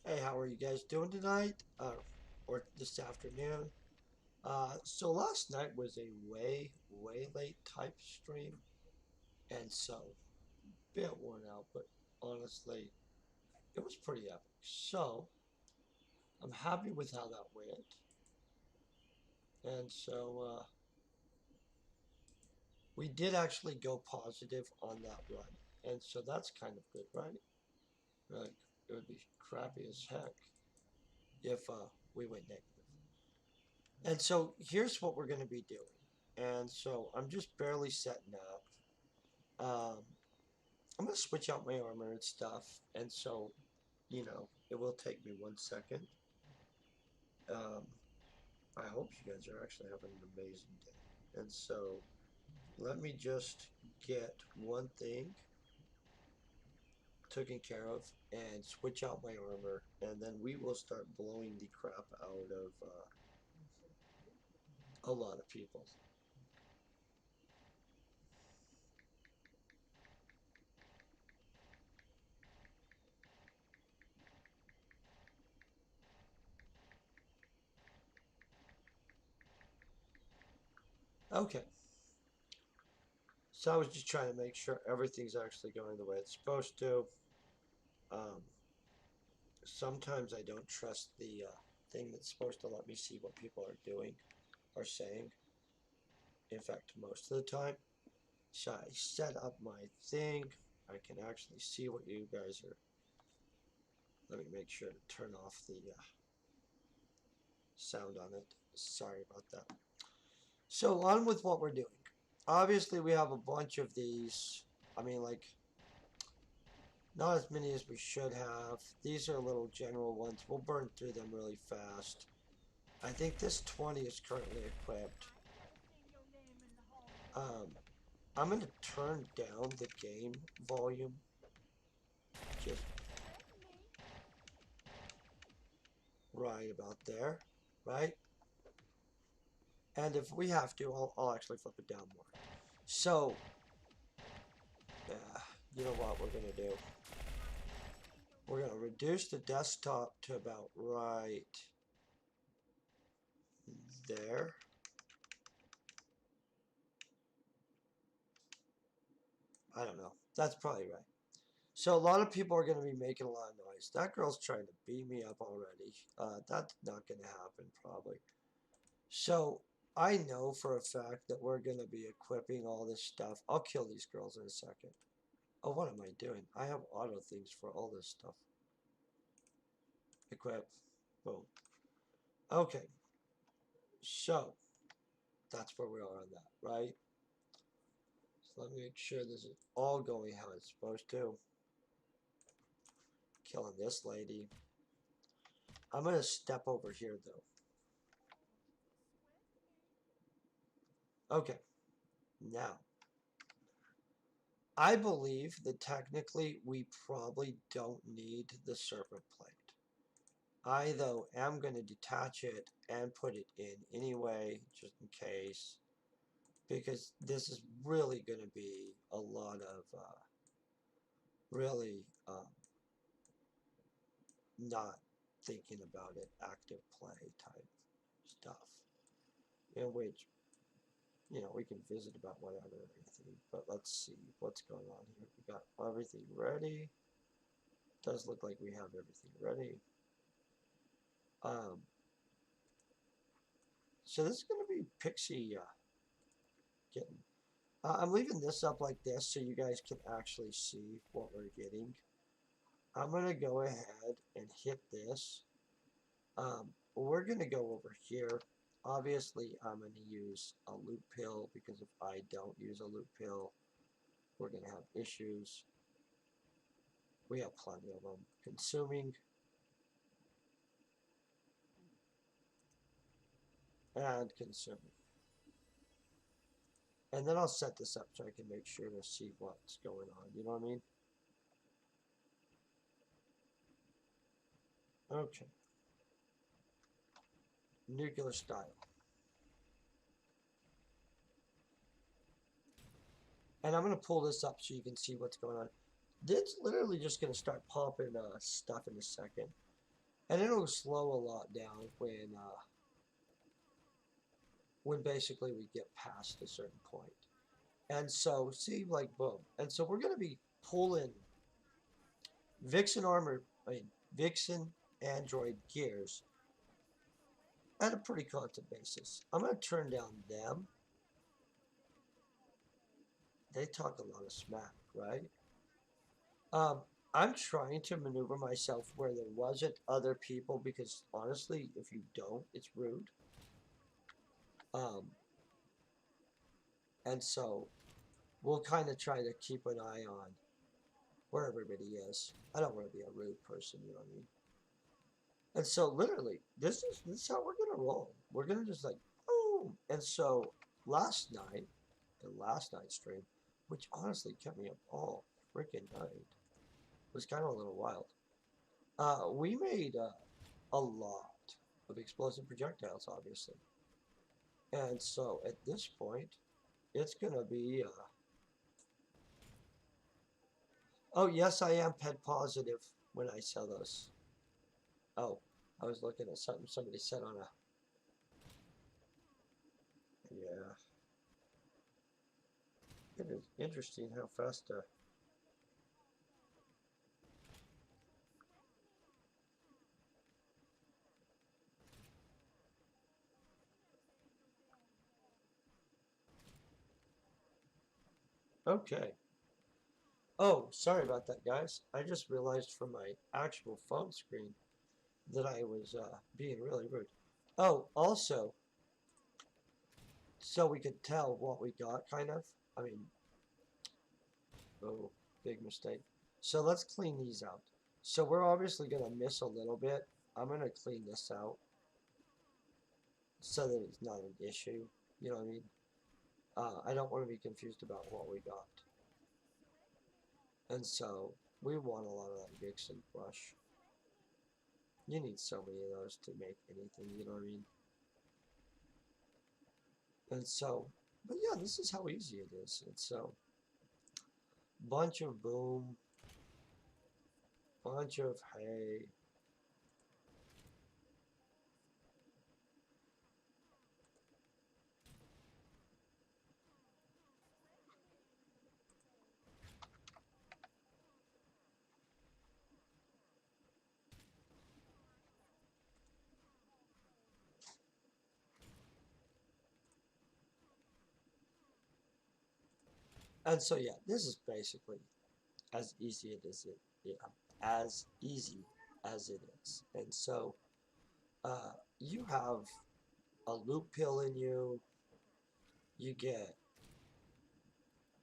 Hey, how are you guys doing tonight? Or this afternoon? So last night was a way late type stream, and so bit worn out, but honestly, it was pretty epic. So I'm happy with how that went, and so we did actually go positive on that run, and so that's kind of good, right? Like it would be crappy as heck if we went negative. And so here's what we're going to be doing. And so I'm just barely setting up. I'm going to switch out my armor and stuff. And so, it will take me 1 second. Um, I hope you guys are actually having an amazing day. And so let me just get one thing taken care of and switch out my armor. And then we will start blowing the crap out of a lot of people. Okay. So I was just trying to make sure everything's actually going the way it's supposed to. Um, Sometimes I don't trust the thing that's supposed to let me see what people are doing or saying. In fact, most of the time. So I set up my thing. I can actually see what you guys are. Let me make sure to turn off the sound on it. Sorry about that. So on with what we're doing. Obviously, we have a bunch of these. I mean, like, not as many as we should have. These are little general ones. We'll burn through them really fast. I think this 20 is currently equipped. Um, I'm going to turn down the game volume just right about there, right? And if we have to, I'll actually flip it down more. So, you know what we're going to do? We're going to reduce the desktop to about right there. I don't know. That's probably right. So a lot of people are going to be making a lot of noise. That girl's trying to beat me up already. That's not going to happen probably. So I know for a fact that we're going to be equipping all this stuff. I'll kill these girls in a second. Oh, what am I doing? I have auto things for all this stuff. Equip. Boom. Okay. So that's where we are on that, right? So let me make sure this is all going how it's supposed to. Killing this lady. I'm going to step over here though. Okay. Now, I believe that technically we probably don't need the serpent plate. I, though, am going to detach it and put it in anyway, just in case, because this is really going to be a lot of really not thinking about it, active play type stuff, in which, we can visit about whatever or anything, but let's see what's going on here. We got everything ready. Does look like we have everything ready. Um, so this is going to be Pixie getting. I'm leaving this up like this so you guys can actually see what we're getting. I'm going to go ahead and hit this. We're going to go over here. Obviously, I'm going to use a loot pill because if I don't use a loot pill, we're going to have issues. We have plenty of them. Consuming and consuming. And then I'll set this up so I can make sure to see what's going on. You know what I mean? Okay. Nuclear style. And I'm going to pull this up so you can see what's going on. It's literally just going to start pumping stuff in a second. And it'll slow a lot down when basically we get past a certain point. And so, see, like, boom. And so we're going to be pulling Vixen armor, I mean, Vixen Android gears at a pretty constant basis. I'm going to turn down them. They talk a lot of smack, right? Um, I'm trying to maneuver myself where there wasn't other people because honestly, if you don't, it's rude. Um, and so we'll kind of try to keep an eye on where everybody is. I don't want to be a rude person, you know what I mean? And so literally, this is how we're gonna roll. We're gonna just like boom. And so last night, the last night stream, which honestly kept me up all freaking night, was kind of a little wild. We made a lot of explosive projectiles, obviously. And so at this point, it's gonna be. Oh yes, I am pet positive when I sell those. Oh, I was looking at something somebody said on a. Yeah, it is interesting how fast. Okay. Oh, sorry about that, guys. I just realized from my actual phone screen that I was being really rude. Oh, also, so we could tell what we got, kind of. I mean, oh, big mistake. So let's clean these out. So we're obviously going to miss a little bit. I'm going to clean this out so that it's not an issue. You know what I mean? I don't want to be confused about what we got. And so we want a lot of that Vixen brush. You need so many of those to make anything, you know what I mean? And so, but yeah, this is how easy it is. And so, bunch of boom, bunch of hay. And so, yeah, this is basically as easy as it, yeah, as easy as it is. And so, you have a loop pill in you. You get,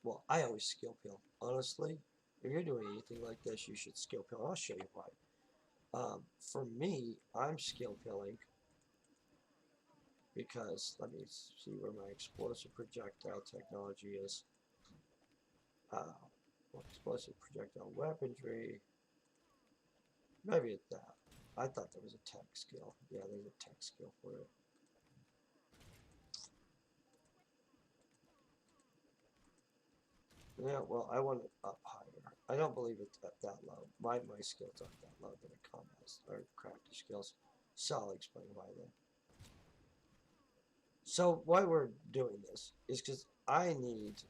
well, I always skill pill. Honestly, if you're doing anything like this, you should skill pill. I'll show you why. For me, I'm skill pilling because let me see where my explosive projectile technology is. Uh, explosive projectile weaponry. Maybe it's that. I thought there was a tech skill. Yeah, there's a tech skill for it. Yeah, well, I want it up higher. I don't believe it's at that low. My skills aren't that low, but a combat or crafty skills. So I'll explain why then. So why we're doing this is because I need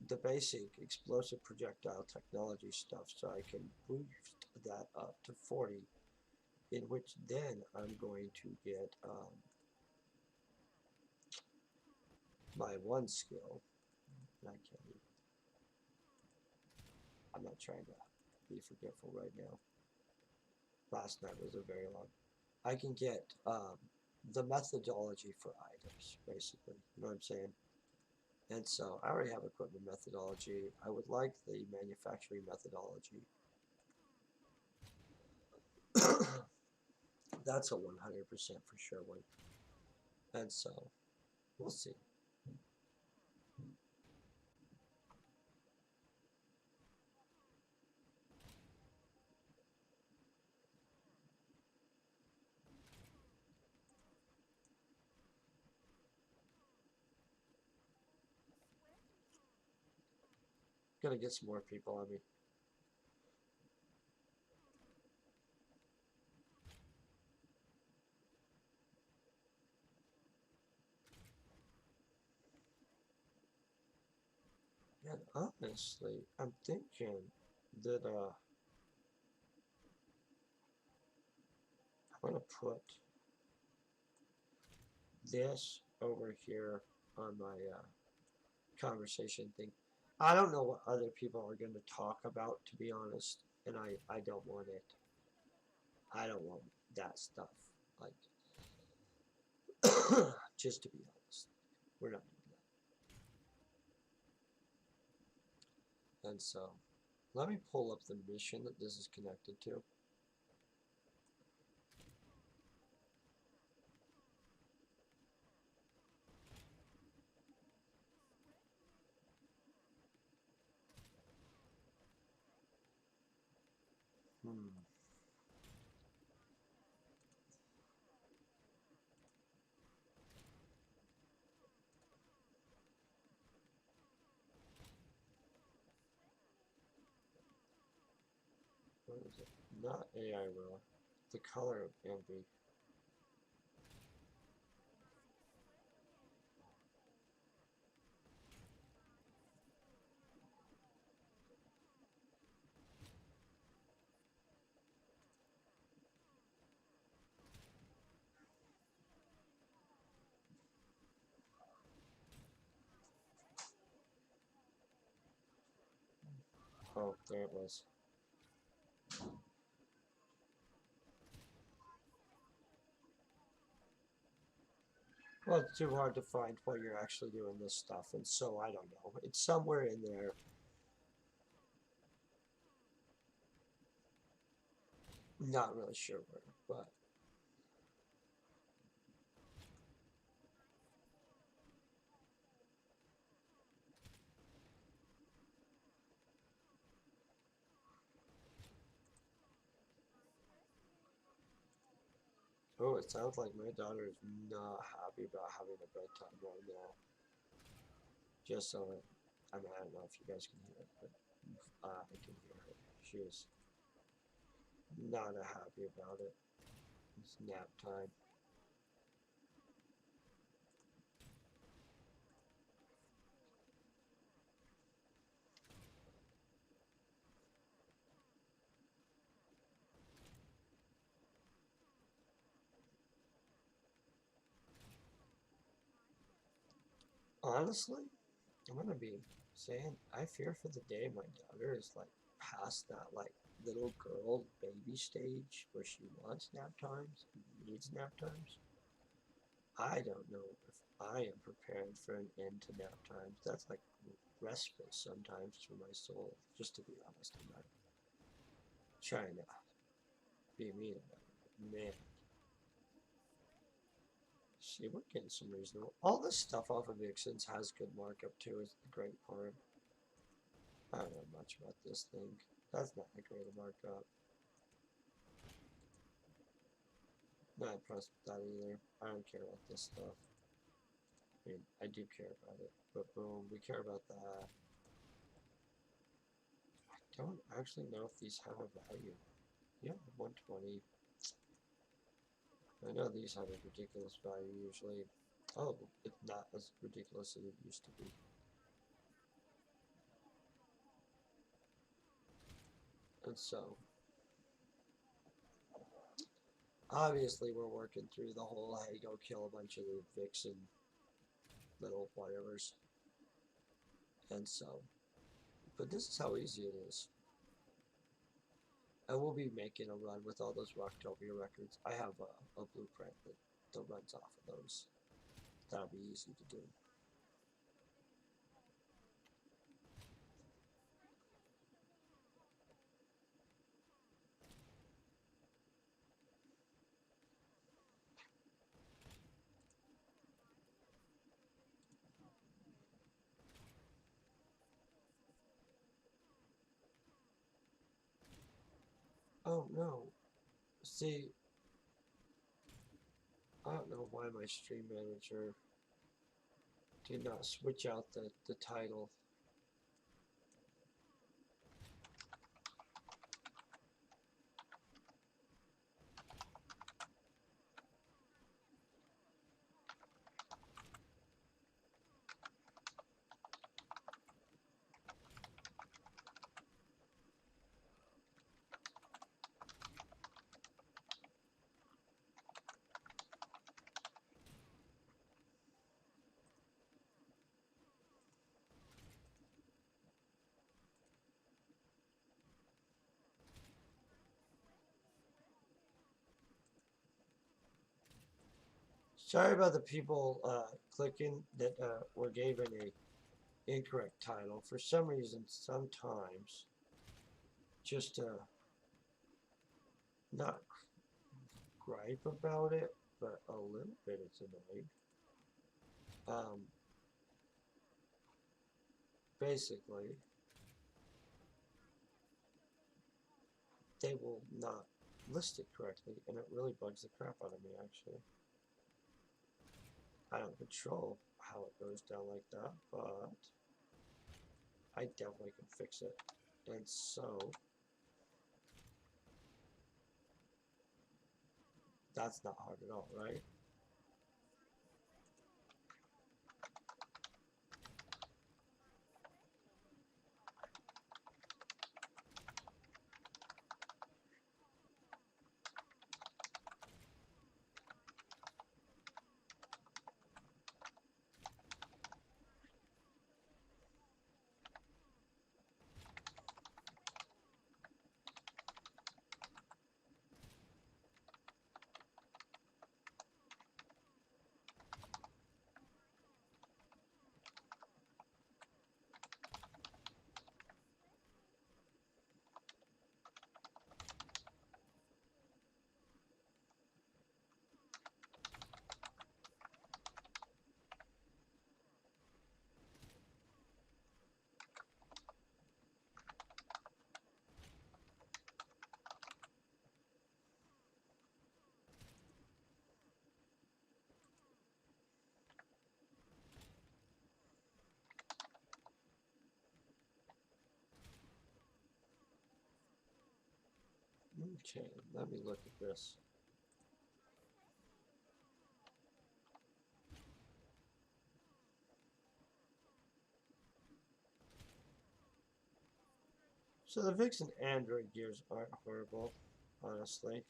the basic explosive projectile technology stuff so I can boost that up to 40, in which then I'm going to get my one skill. I can't. I'm not trying to be forgetful right now. Last night was a very long. I can get the methodology for items, basically. You know what I'm saying? And so I already have equipment methodology. I would like the manufacturing methodology. That's a 100% for sure one. And so we'll see. Gonna get some more people on me. And honestly, I'm thinking that I'm gonna put this over here on my conversation thing. I don't know what other people are going to talk about, to be honest, and I don't want it. I don't want that stuff. Like, just to be honest, we're not doing that. And so, let me pull up the mission that this is connected to. Hmm. What is it? Not AI will. The color of envy. Oh, there it was. Well, it's too hard to find while you're actually doing this stuff, and so I don't know. It's somewhere in there. Not really sure where, but oh, it sounds like my daughter is not happy about having a bedtime right now. Just so, I mean, I don't know if you guys can hear it, but I can hear her. She is not happy about it. It's nap time. Honestly, I'm gonna be saying I fear for the day my daughter is like past that like little girl baby stage where she wants nap times, needs nap times. I don't know if I am prepared for an end to nap times. That's like respite sometimes for my soul. Just to be honest, I'm not trying to be mean about it. Man, see, we're getting some reasonable. All this stuff off of Vixen's has good markup too. Is the great part. I don't know much about this thing. That's not that great a markup. Not impressed with that either. I don't care about this stuff. I mean, I do care about it, but boom, we care about that. I don't actually know if these have a value. Yeah, 120. I know these have a ridiculous value usually. Oh, it's not as ridiculous as it used to be. And so, obviously, we're working through the whole hey, go kill a bunch of the Vixen little whatevers. And so, but this is how easy it is. And we'll be making a run with all those Rocktopia records. I have a blueprint that runs off of those. That'll be easy to do. Oh no. See, I don't know why my stream manager did not switch out the title. Sorry about the people clicking that were given a incorrect title. For some reason, sometimes just not gripe about it, but a little bit it's annoying. Basically, they will not list it correctly, and it really bugs the crap out of me, actually. I don't control how it goes down like that, but I definitely can fix it. And so, that's not hard at all, right? Okay, let me look at this. So the Vixen Android gears aren't horrible, honestly.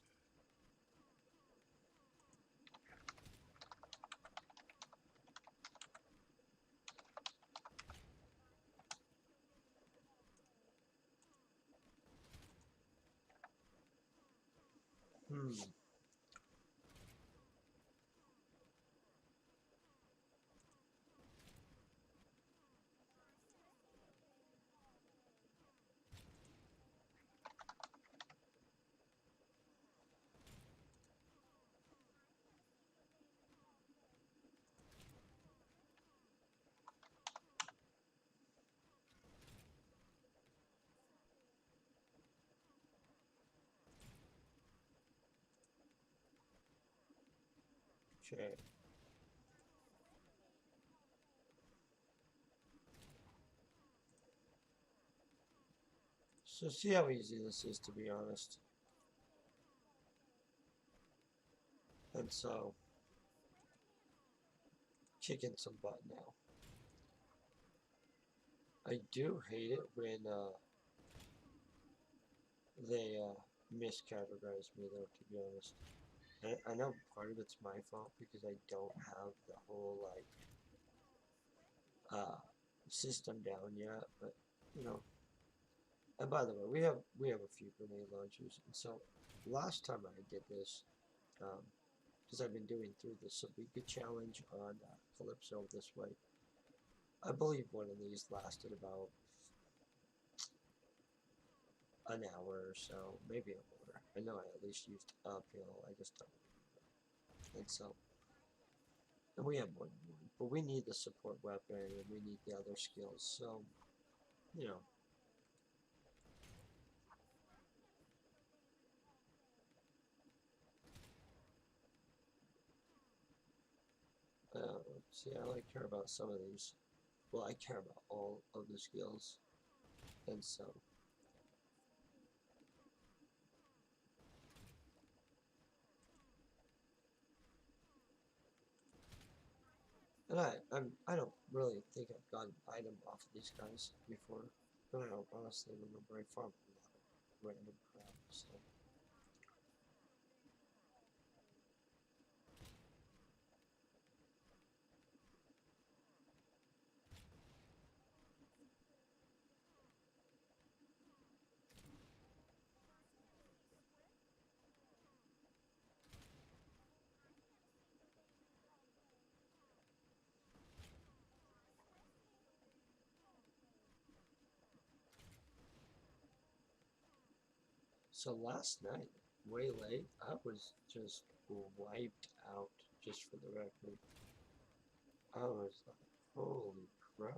Hmm. Okay. So see how easy this is, to be honest. And so, kicking some butt now. I do hate it when they miscategorize me, though, to be honest. I know part of it's my fault because I don't have the whole, like, system down yet, but, you know. And by the way, we have a few grenade launchers, and so last time I did this, because I've been doing through the Sabika challenge on Calypso this way, I believe one of these lasted about an hour or so, maybe more. I know I at least used uphill, I just don't remember. And so, and we have more than one, but we need the support weapon and we need the other skills, so, you know. See, I only care about some of these. Well, I care about all of the skills, and so. And I don't really think I've gotten an item off of these guys before, but I don't honestly remember. I farmed a lot of random crap, so. So last night, way late, I was just wiped out, just for the record. I was like, holy crap.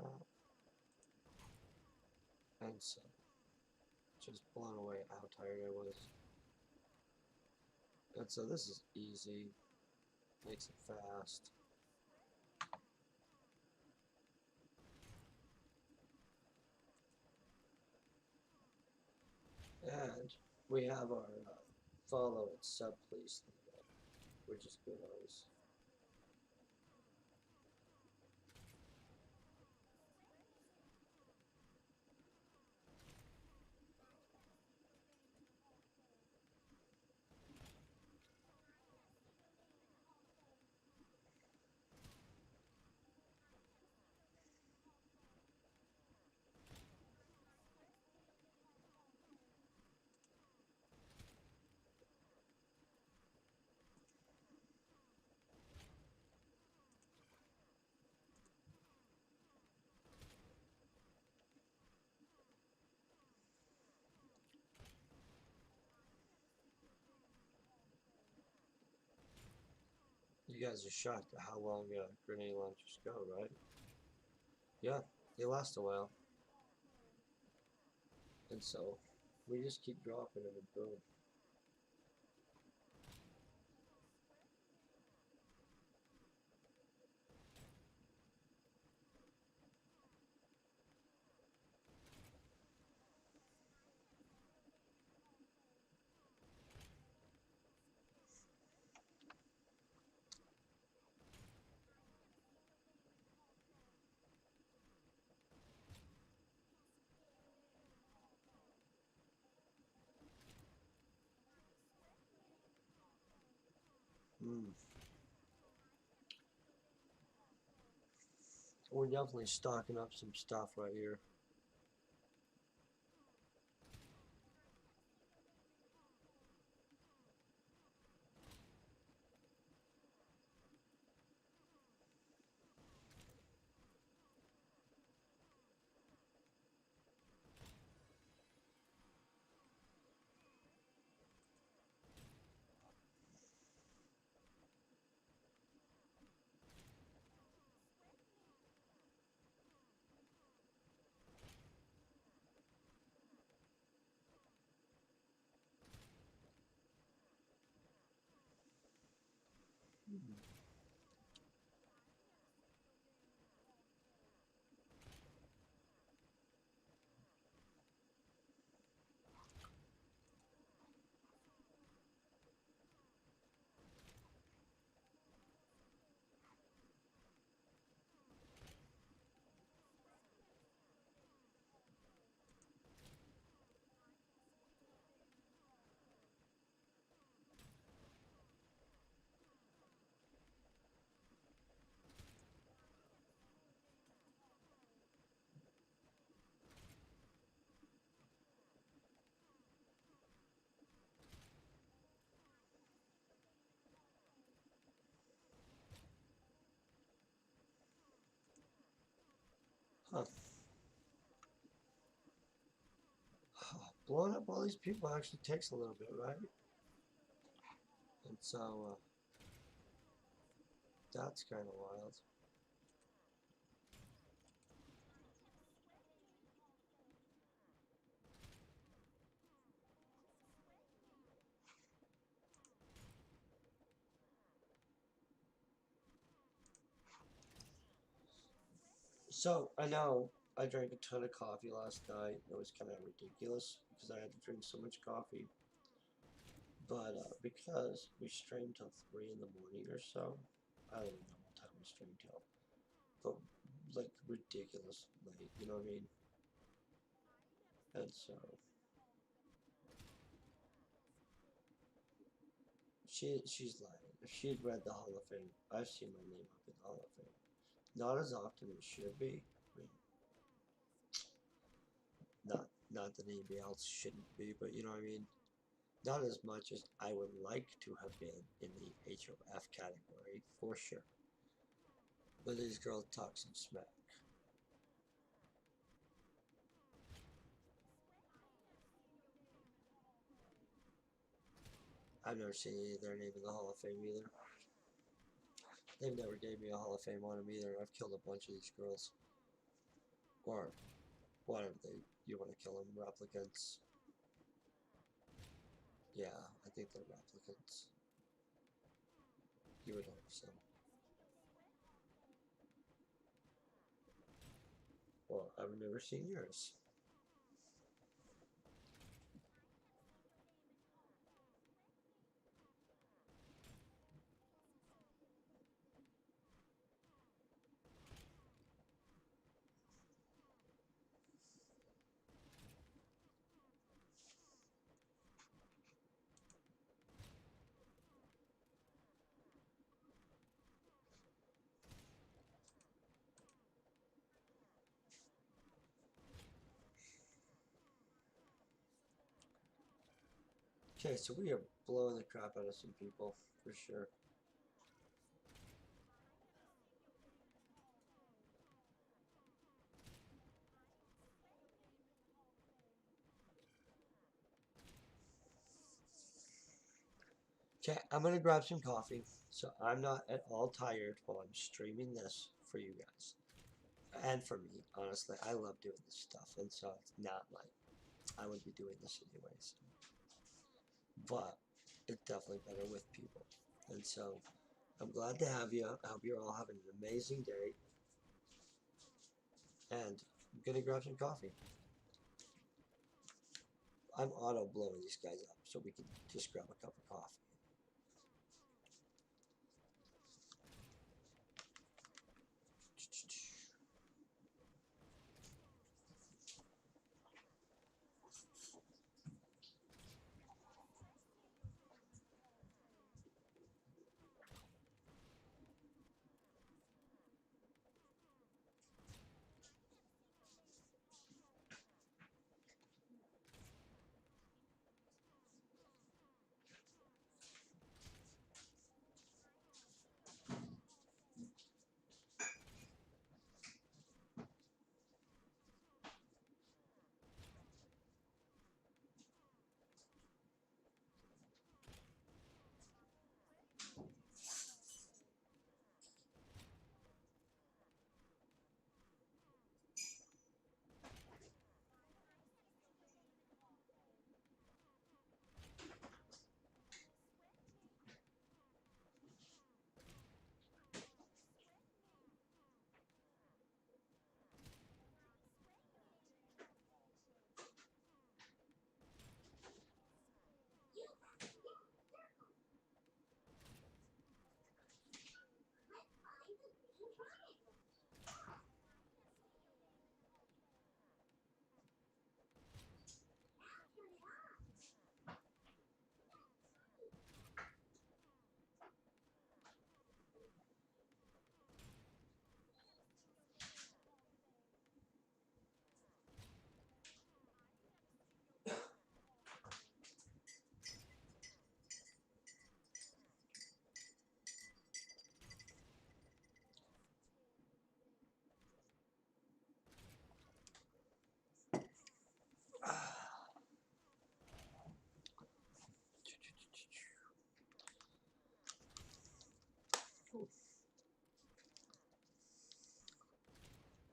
And so, just blown away at how tired I was. And so this is easy, makes it fast. And we have our follow and sub police thing up, which is good always. You guys are shocked at how long grenade launchers go, right? Yeah, they last a while. And so, we just keep dropping them and boom. Mm. We're definitely stocking up some stuff right here. Huh. Blowing up all these people actually takes a little bit, right? And so, that's kind of wild. So, I know I drank a ton of coffee last night. It was kind of ridiculous because I had to drink so much coffee. But because we streamed till 3 in the morning or so, I don't even know what time we streamed till, but like ridiculous late, you know what I mean? And so she's lying. If she'd read the Hall of Fame, I've seen my name up in the Hall of Fame. Not as often as should be. I mean, not that anybody else shouldn't be, but you know what I mean. Not as much as I would like to have been in the HOF category for sure. But these girls talk some smack. I've never seen any of their name in the Hall of Fame either. They've never gave me a Hall of Fame on them either. I've killed a bunch of these girls. Or whatever you want to kill them. Replicants. Yeah, I think they're replicants. You would hope so. Well, I've never seen yours. Okay, so we are blowing the crap out of some people, for sure. Okay, I'm gonna grab some coffee, so I'm not at all tired while I'm streaming this for you guys. And for me, honestly, I love doing this stuff, and so it's not like I would be doing this anyways. But it's definitely better with people. And so I'm glad to have you. I hope you're all having an amazing day. And I'm gonna grab some coffee. I'm auto blowing these guys up, so we can just grab a cup of coffee.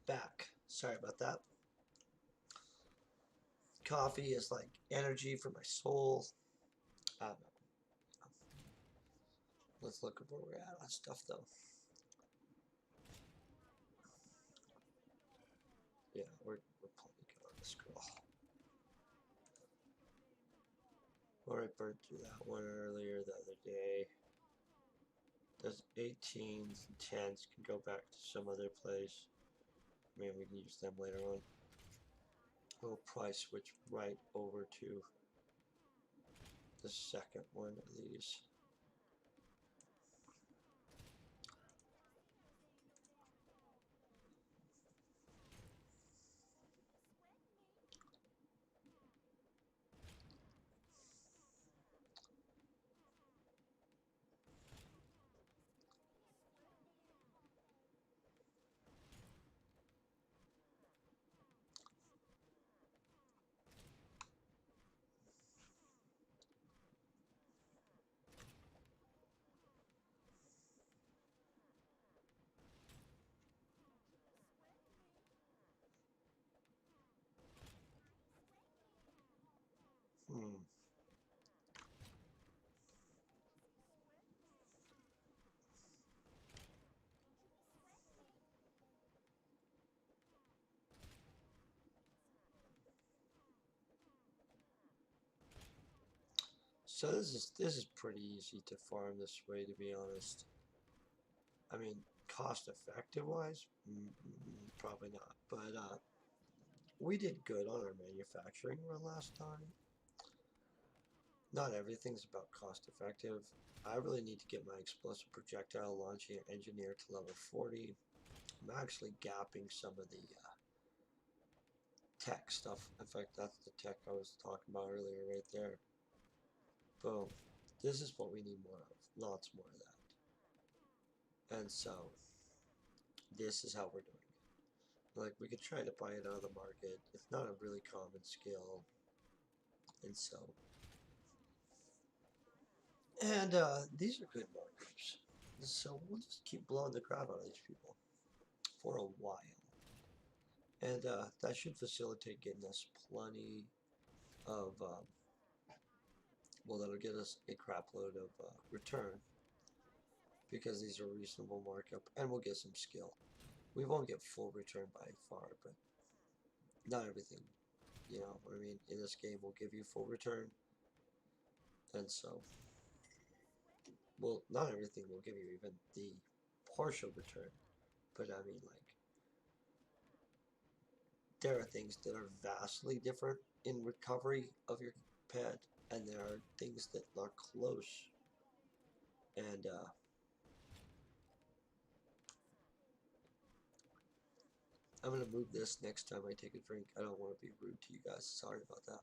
Back. Sorry about that. Coffee is like energy for my soul. I don't know. Let's look at where we're at on stuff though. Yeah, we're plenty good on this girl. Already burned through that one earlier the other day. Those 18s and 10s can go back to some other place. Maybe we can use them later on. We'll probably switch right over to the second one of these. Hmm. So this is pretty easy to farm this way, to be honest. I mean, cost effective wise, probably not. But we did good on our manufacturing run last time. Not everything's about cost effective. I really need to get my explosive projectile launching engineer to level 40. I'm actually gapping some of the tech stuff. In fact, that's the tech I was talking about earlier right there. Boom. This is what we need more of. Lots more of that. And so, this is how we're doing it. Like, we could try to buy it out of the market. It's not a really common skill. And so, and these are good markers. So, we'll just keep blowing the crap out of these people for a while. And that should facilitate getting us plenty of, well, that'll get us a crap load of return because these are reasonable markup, and we'll get some skill. We won't get full return by far, but not everything, you know what I mean, in this game will give you full return. And so, well, not everything will give you even the partial return, but I mean, like, there are things that are vastly different in recovery of your pet, and there are things that are close. And I'm gonna move this next time I take a drink. I don't want to be rude to you guys. Sorry about that.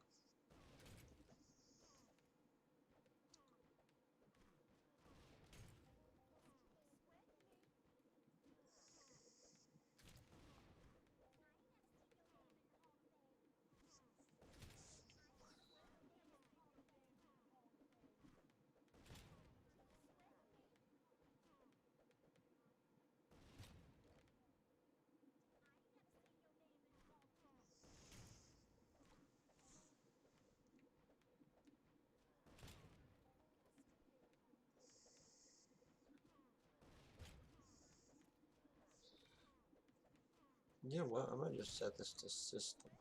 Yeah, well, I'm gonna just set this to system.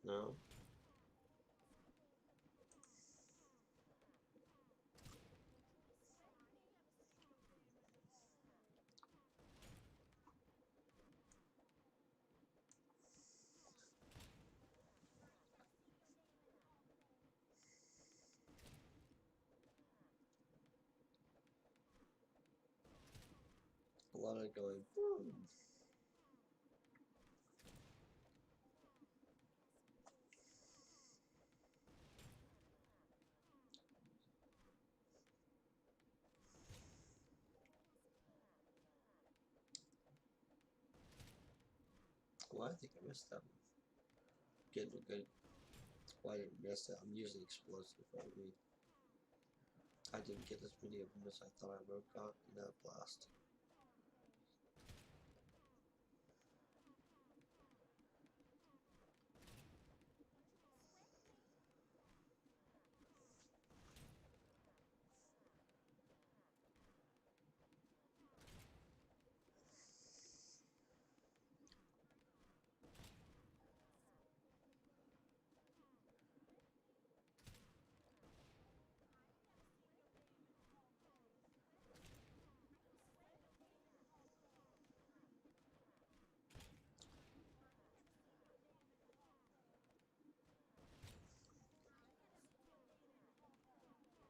No. A lot of going. Boom. Well, I think I missed that one. Getting a good. Well, I didn't miss it. I'm using explosive. I mean, I didn't get as many of them as I thought I would have got in that blast.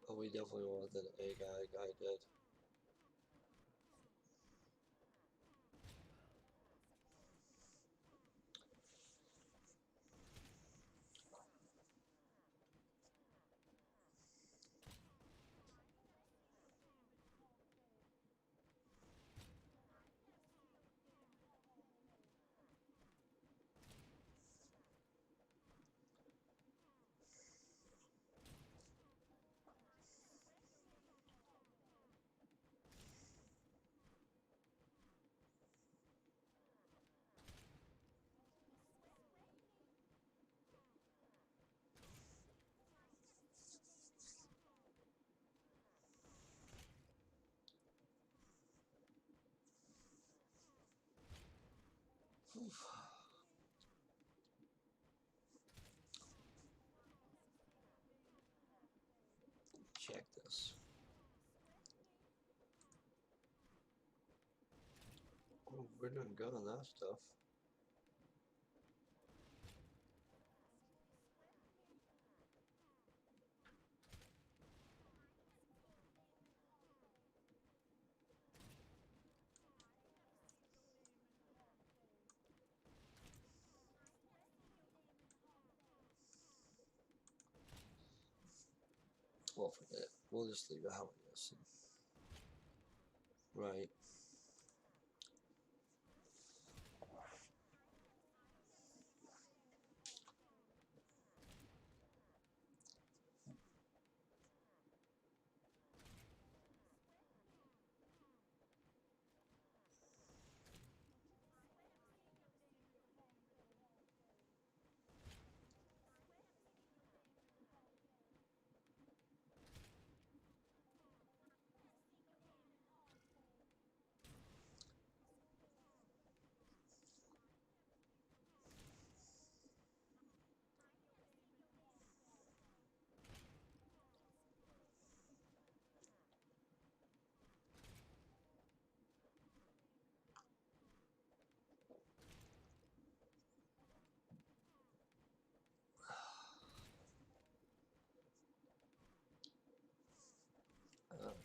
Oh, we definitely wanted a guy did. Check this. Oh, we're doing good on that stuff. Well, forget it. We'll just leave it how it is. Right.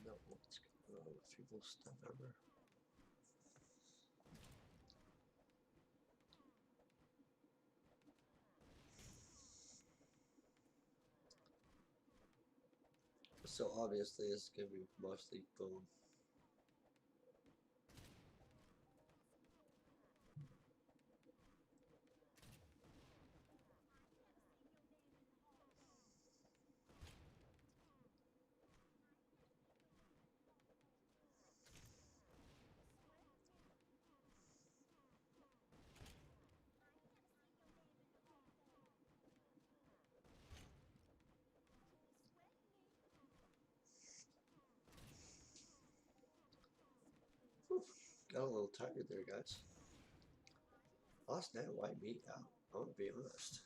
No, what's going on with people's stuff ever? So obviously it's gonna be mostly boom. Whew. Got a little tired there, guys. Last night, white meat out. I'm gonna be honest.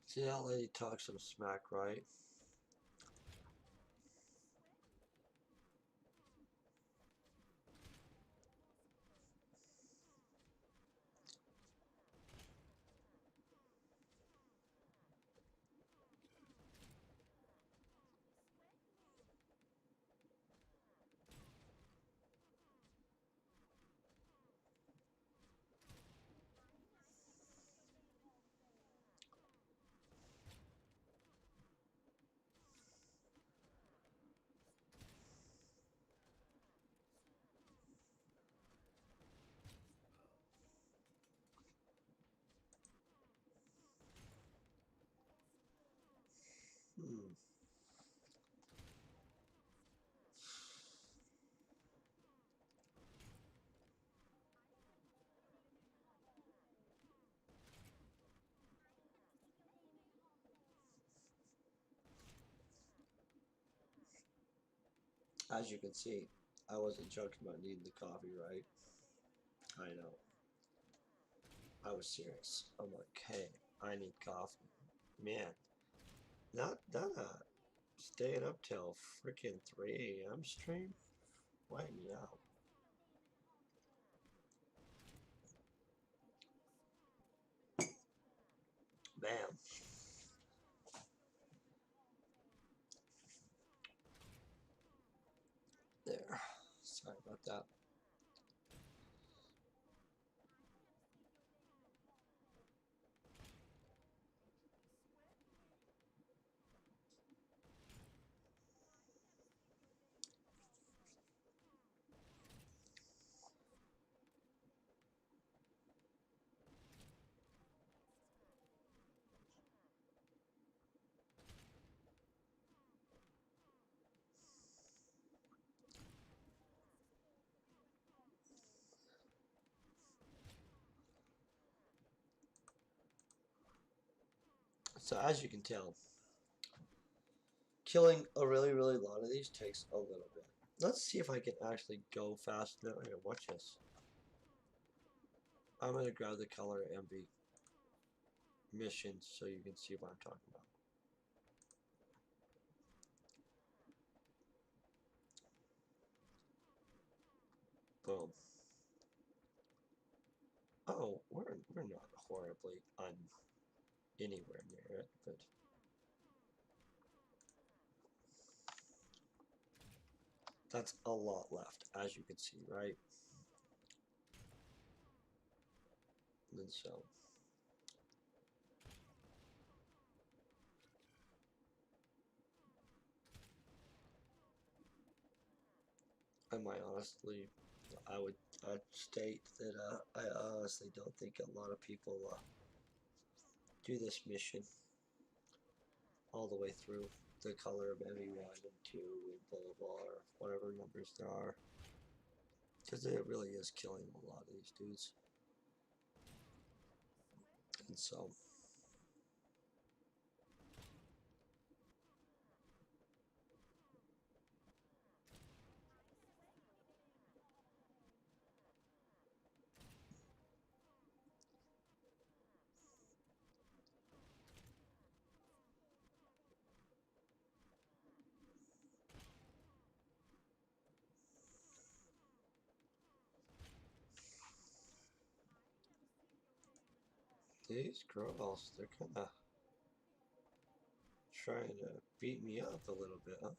See, that lady talks some smack, right? Hmm. As you can see, I wasn't joking about needing the coffee, right? I know. I was serious. I'm like, hey, I need coffee. Man, not staying up till freaking 3 a.m. stream? Wipe me out. Bam. There. Sorry about that. So as you can tell, killing a really lot of these takes a little bit. Let's see if I can actually go fast enough. Here, watch this. I'm gonna grab the color envy mission so you can see what I'm talking about. Boom. Oh, we're not horribly anywhere near it, but that's a lot left, as you can see, right? And so I might honestly, I would state that I honestly don't think a lot of people do this mission all the way through the color of envy 1 and 2 and blah blah blah, or whatever numbers there are. Because it really is killing a lot of these dudes. And so these girls, they're kind of trying to beat me up a little bit, huh?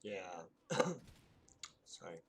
Yeah. Sorry.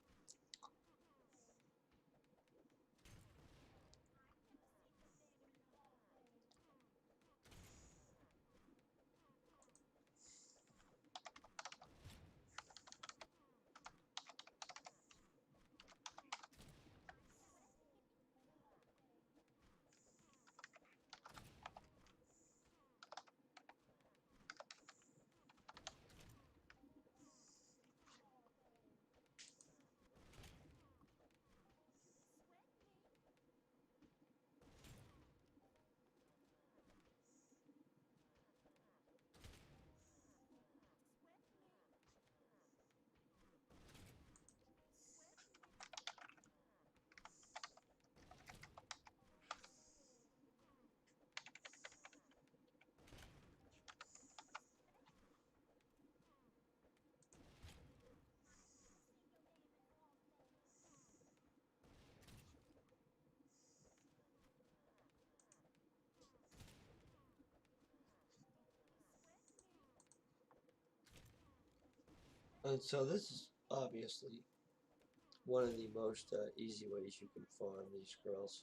And so this is obviously one of the most easy ways you can farm these squirrels.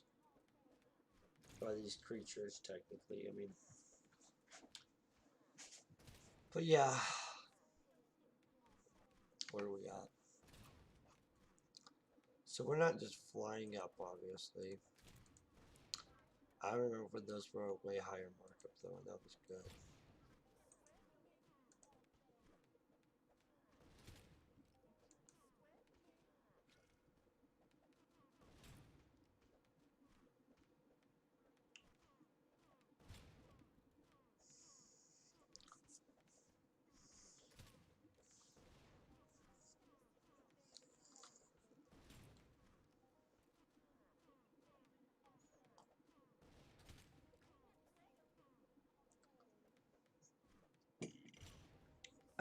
Or these creatures, technically. I mean, but yeah. Where are we at? So we're not just flying up, obviously. I remember when those were a way higher markup, though, and that was good.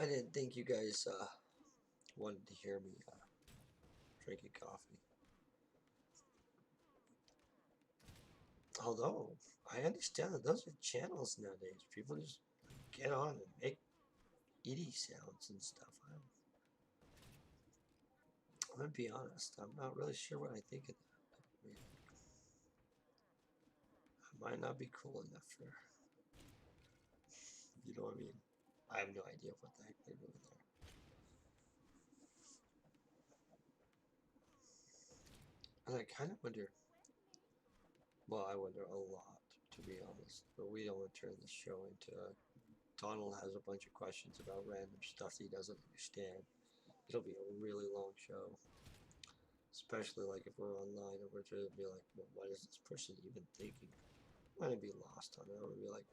I didn't think you guys wanted to hear me drinking coffee. Although, I understand that those are channels nowadays. People just get on and make ED sounds and stuff. I'm gonna be honest, I'm not really sure what I think of that. I mean, I might not be cool enough for, you know what I mean? I have no idea what the heck they're doing there. And I kind of wonder, well, I wonder a lot, to be honest, but we don't want to turn this show into Donald has a bunch of questions about random stuff he doesn't understand. It'll be a really long show, especially like if we're online and we're trying to be like, well, what is this person even thinking? I'm gonna be lost on it. I'm gonna be like,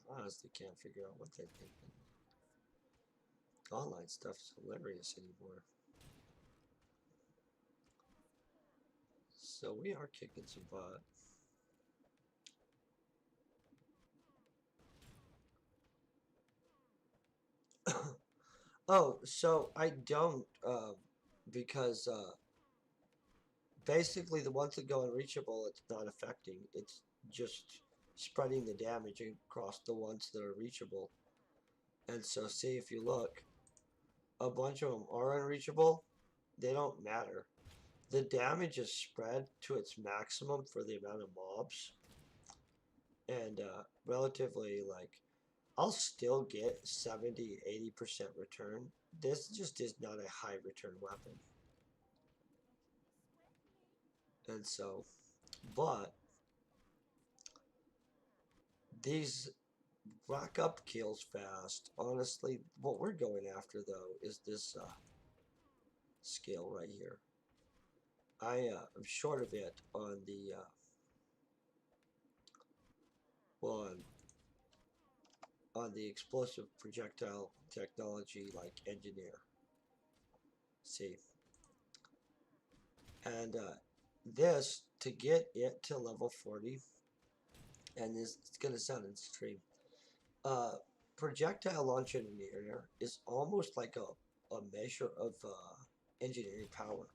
I honestly can't figure out what they're thinking. Online stuff is hilarious anymore. So we are kicking some butt. Oh, so I don't, because basically the ones that go unreachable, it's not affecting. It's just spreading the damage across the ones that are reachable. And so, see if you look, a bunch of them are unreachable. They don't matter. The damage is spread to its maximum for the amount of mobs, and relatively like I'll still get 70-80% return. This just is not a high return weapon. And so, but these rack up kills fast. Honestly, what we're going after though is this skill right here. I'm short of it on the well on the explosive projectile technology like engineer. See, and this to get it to level 40, and this it's gonna sound extreme. Uh, projectile launch engineer is almost like a measure of engineering power.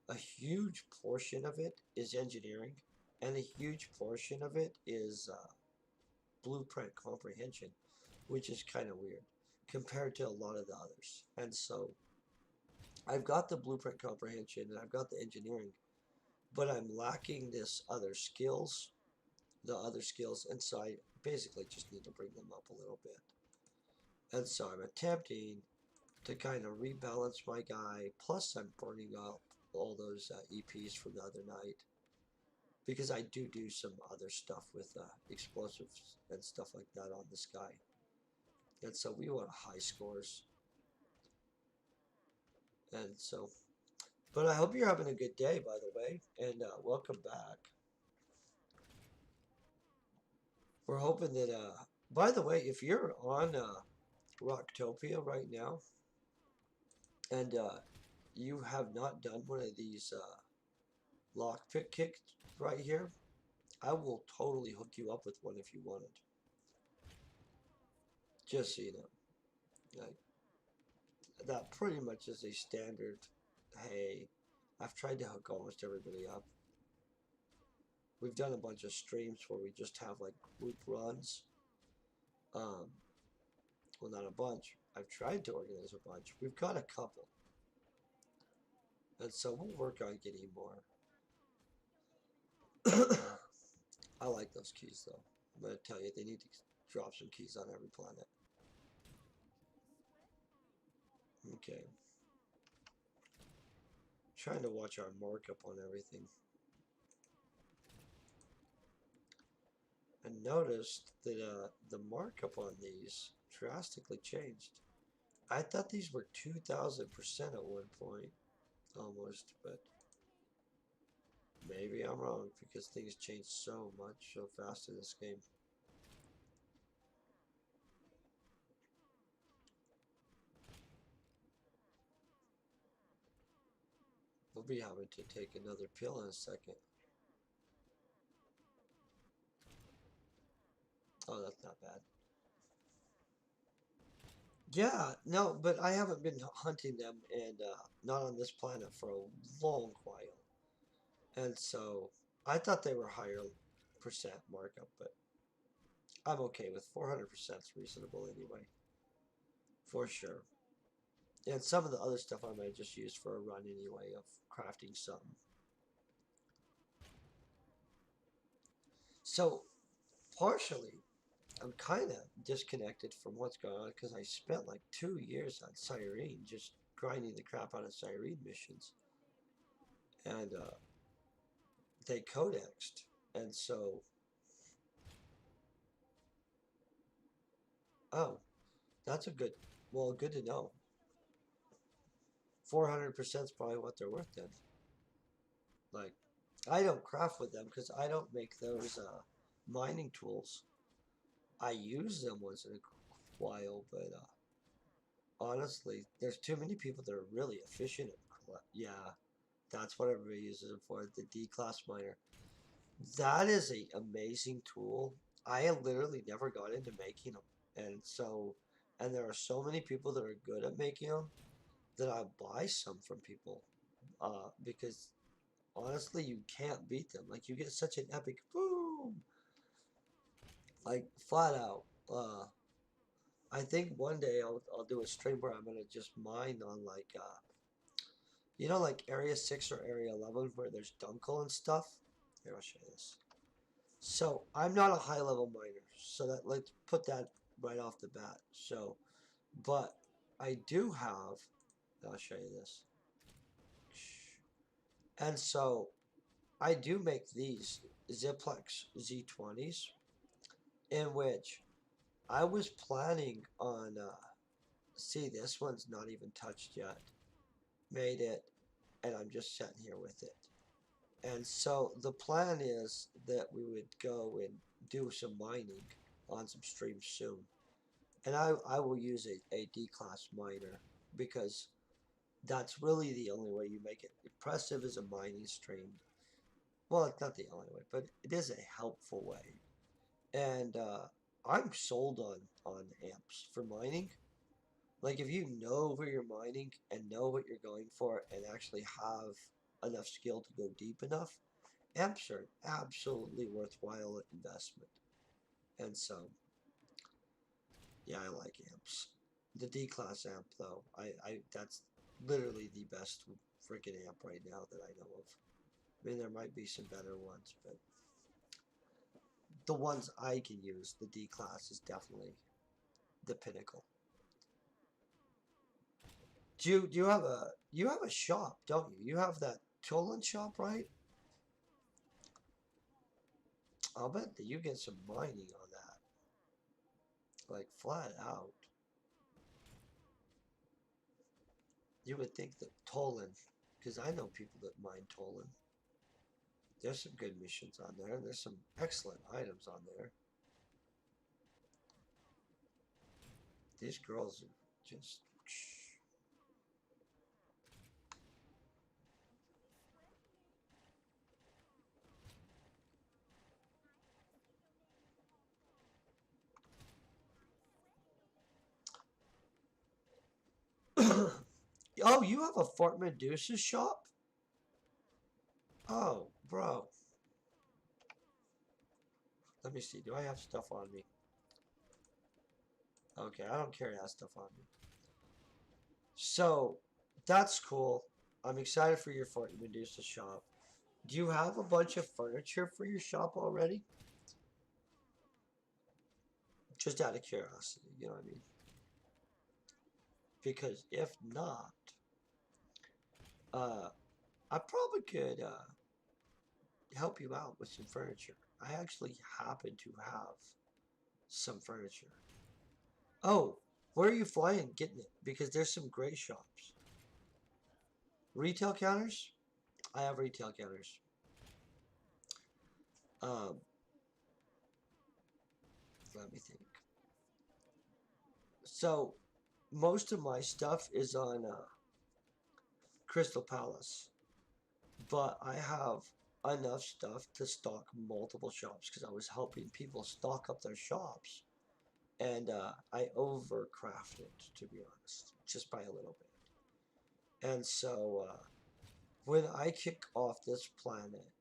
A huge portion of it is engineering, and a huge portion of it is blueprint comprehension, which is kind of weird compared to a lot of the others. And so I've got the blueprint comprehension and I've got the engineering, but I'm lacking this other skills, the other skills, and so I basically just need to bring them up a little bit. And so I'm attempting to kind of rebalance my guy. Plus, I'm burning up all those EPs from the other night because I do some other stuff with explosives and stuff like that on this guy. And so we want high scores. And so, but I hope you're having a good day, by the way, and welcome back. We're hoping that, by the way, if you're on Rocktopia right now and you have not done one of these lockpick kicks right here, I will totally hook you up with one if you wanted. Just so you know, like, that pretty much is a standard. Hey, I've tried to hook almost everybody up. We've done a bunch of streams where we just have like group runs. Um, well, not a bunch. I've tried to organize a bunch. We've got a couple, and so we'll work on getting more. I like those keys though. I'm gonna tell you, they need to drop some keys on every planet. Okay. Trying to watch our markup on everything. And noticed that the markup on these drastically changed. I thought these were 2,000% at one point, almost, but maybe I'm wrong because things change so much so fast in this game. We'll be having to take another pill in a second. Oh, that's not bad. Yeah, no, but I haven't been hunting them and not on this planet for a long while. And so I thought they were higher percent markup, but I'm okay with 400% is reasonable anyway. For sure. And some of the other stuff I might just use for a run anyway of crafting something. So partially I'm kind of disconnected from what's going on because I spent like 2 years on Cyrene just grinding the crap out of Cyrene missions. And they codexed. And so, oh, that's a good, well, good to know. 400% is probably what they're worth then. Like, I don't craft with them because I don't make those mining tools. I use them once in a while, but honestly, there's too many people that are really efficient at yeah, that's what everybody uses it for, the D-class miner. That is a amazing tool. I literally never got into making them. And so, and there are so many people that are good at making them that I buy some from people because honestly, you can't beat them. Like, you get such an epic boom, like, flat out. I think one day I'll do a stream where I'm gonna just mine on like you know, like Area 6 or Area 11 where there's Dunkel and stuff. Here, I'll show you this. So I'm not a high level miner, so that let's put that right off the bat. So, but I do have. I'll show you this. And so I do make these Ziplex Z20s, in which I was planning on. See, this one's not even touched yet. Made it, and I'm just sitting here with it. And so the plan is that we would go and do some mining on some streams soon. And I will use a D-class miner because that's really the only way you make it impressive as a mining stream. Well, it's not the only way, but it is a helpful way. And I'm sold on amps for mining. Like, if you know where you're mining and know what you're going for and actually have enough skill to go deep enough, amps are an absolutely worthwhile investment. And so, yeah, I like amps. The D-class amp, though, I that's literally the best freaking amp right now that I know of. I mean, there might be some better ones, but the ones I can use, the D class is definitely the pinnacle. Do you have a shop, don't you? You have that Tolan shop, right? I'll bet that you get some mining on that, like flat out. You would think that Tolan, because I know people that mine Tolan. There's some good missions on there. There's some excellent items on there. These girls are just. Oh, you have a Fort Medusa shop? Oh, bro. Let me see. Do I have stuff on me? Okay, I don't carry that stuff on me. So, that's cool. I'm excited for your Fort Medusa shop. Do you have a bunch of furniture for your shop already? Just out of curiosity, you know what I mean? Because if not, uh, I probably could help you out with some furniture. I actually happen to have some furniture. Oh, where are you flying getting it? Because there's some great shops. Retail counters? I have retail counters. Um, Let me think. So, most of my stuff is on Crystal Palace, but I have enough stuff to stock multiple shops because I was helping people stock up their shops, and I overcrafted, to be honest, just by a little bit. And so, when I kick off this planet,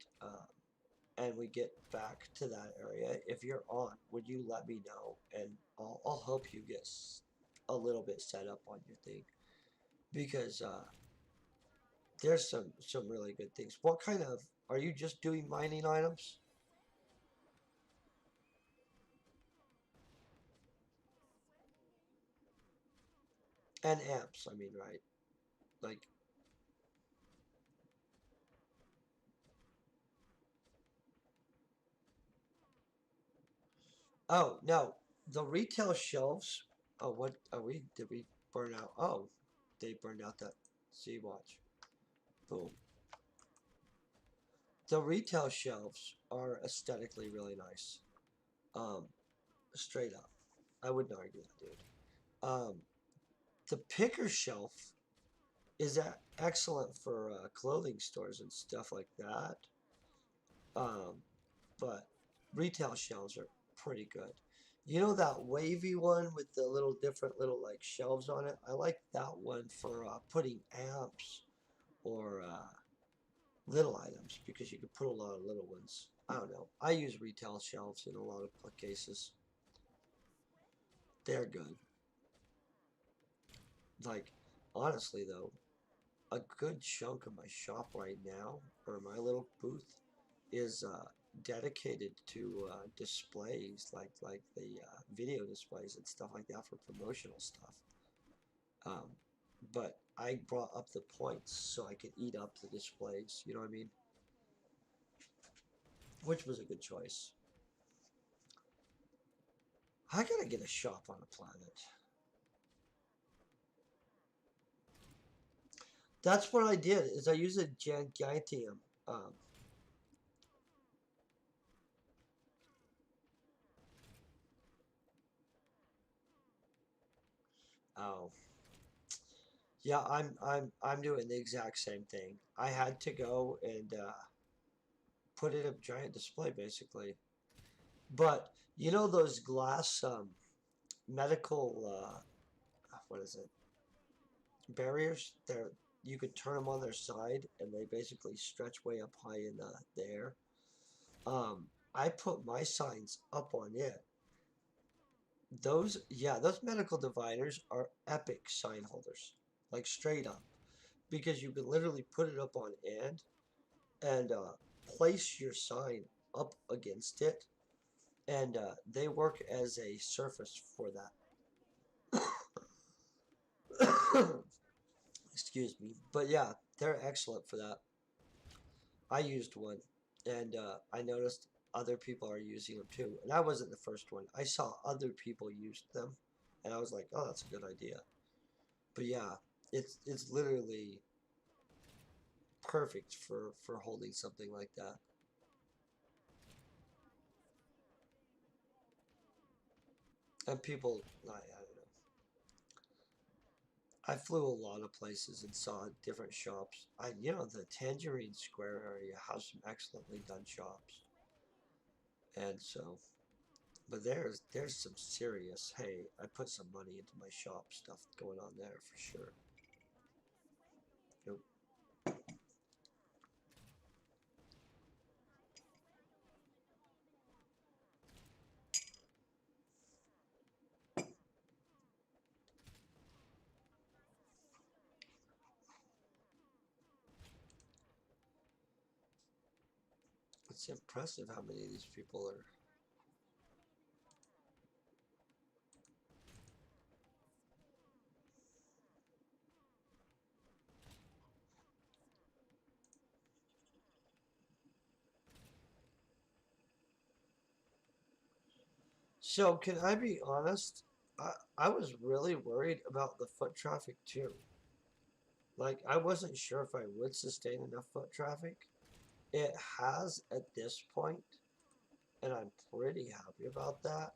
and we get back to that area, if you're on, would you let me know, and I'll help you get a little bit set up on your thing because there's some really good things. What kind of are you just doing mining items and amps? I mean, right? Like, oh no, the retail shelves. Oh, what are we? Did we burn out? Oh, they burned out that. See, watch. Boom. The retail shelves are aesthetically really nice. Um, Straight up. I wouldn't argue that, dude. The picker shelf is excellent for clothing stores and stuff like that. Um, but retail shelves are pretty good. You know that wavy one with the little different little like shelves on it? I like that one for putting amps or little items because you can put a lot of little ones. I don't know. I use retail shelves in a lot of cases. They're good. Like, honestly though, a good chunk of my shop right now, or my little booth, is dedicated to displays, like the video displays and stuff like that for promotional stuff. Um, but I brought up the points so I could eat up the displays. You know what I mean? Which was a good choice. I gotta get a shop on a planet. That's what I did. Is I used a gigantium. Um, oh, yeah, I'm doing the exact same thing. I had to go and put in a giant display basically. But you know those glass medical what is it, barriers? They're you could turn them on their side and they basically stretch way up high in the air. I put my signs up on it. Those medical dividers are epic sign holders, like straight up. because you can literally put it up on end and place your sign up against it, and they work as a surface for that. Excuse me, but yeah, they're excellent for that. I used one, and I noticed other people are using them too. And I wasn't the first one. I saw other people use them, and I was like, "Oh, that's a good idea." But yeah, it's literally perfect for holding something like that. And people, I don't know. I flew a lot of places and saw different shops. The Tangerine Square area has some excellently done shops, and so. But there's some serious, hey, I put some money into my shop stuff going on there for sure. Yep. It's impressive how many of these people are. So can I be honest? I was really worried about the foot traffic too. Like I wasn't sure if I would sustain enough foot traffic. It has at this point, and I'm pretty happy about that.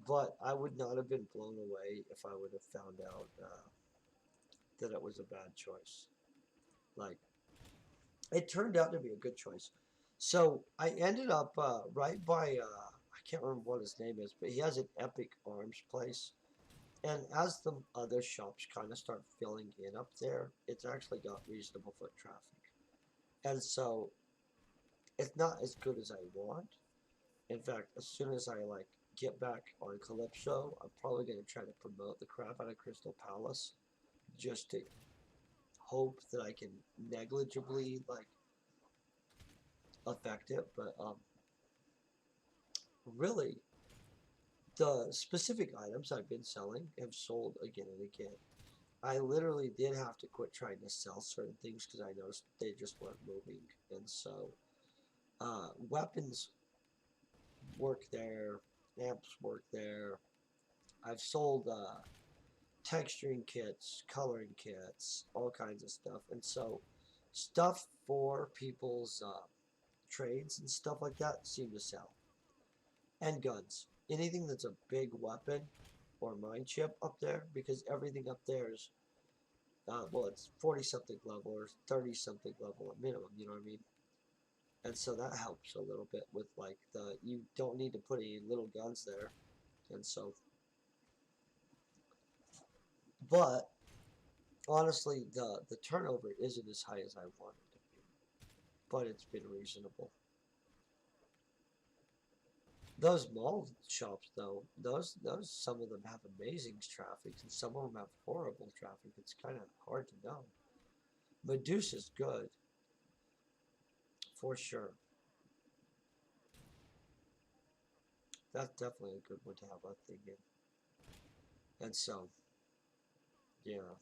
But I would not have been blown away if I would have found out that it was a bad choice. Like it turned out to be a good choice. So I ended up right by I can't remember what his name is, but he has an Epic Arms place. And as the other shops kind of start filling in up there, it's actually got reasonable foot traffic. And so it's not as good as I want. In fact, as soon as I like get back on Calypso, I'm probably gonna try to promote the crap out of Crystal Palace just to hope that I can negligibly like affect it. But really, the specific items I've been selling have sold again and again. I literally did have to quit trying to sell certain things because I noticed they just weren't moving. And so, weapons work there, amps work there. I've sold texturing kits, coloring kits, all kinds of stuff. And so, stuff for people's trades and stuff like that seem to sell. And guns. Anything that's a big weapon or mine chip up there, because everything up there is, well, it's 40 something level or 30 something level at minimum, you know what I mean? And so that helps a little bit with like you don't need to put any little guns there. And so, but honestly, the turnover isn't as high as I wanted it to be, but it's been reasonable. Those mall shops, though, those some of them have amazing traffic, and some of them have horrible traffic. It's kind of hard to know. Medusa's good for sure. That's definitely a good one to have a thing in. And so, yeah.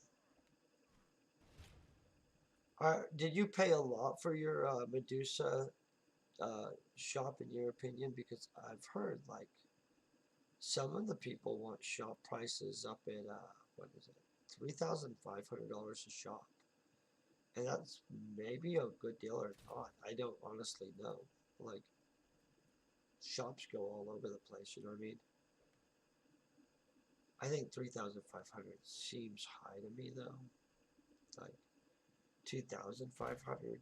Did you pay a lot for your Medusa shop, in your opinion? Because I've heard like some of the people want shop prices up at what is it, $3,500 a shop, and that's maybe a good deal or not. I don't honestly know. Like shops go all over the place. You know what I mean? I think 3,500 seems high to me though. Like 2,500.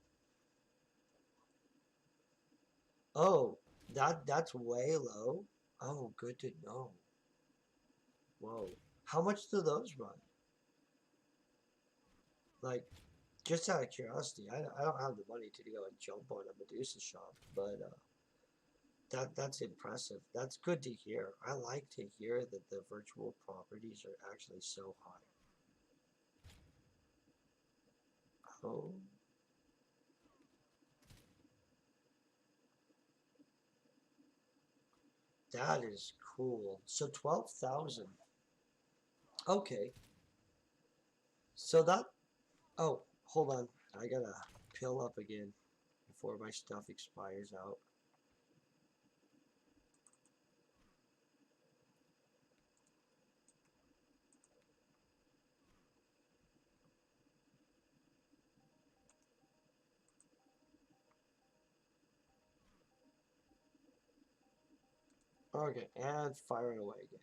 Oh, that's way low. Oh, good to know. Whoa. How much do those run? Like, just out of curiosity, I don't have the money to go and jump on a Medusa shop, but that's impressive. That's good to hear. I like to hear that the virtual properties are actually so high. Oh. That is cool. So 12,000. Okay. So that. Oh, hold on. I gotta pill up again before my stuff expires out. Okay, and firing away again.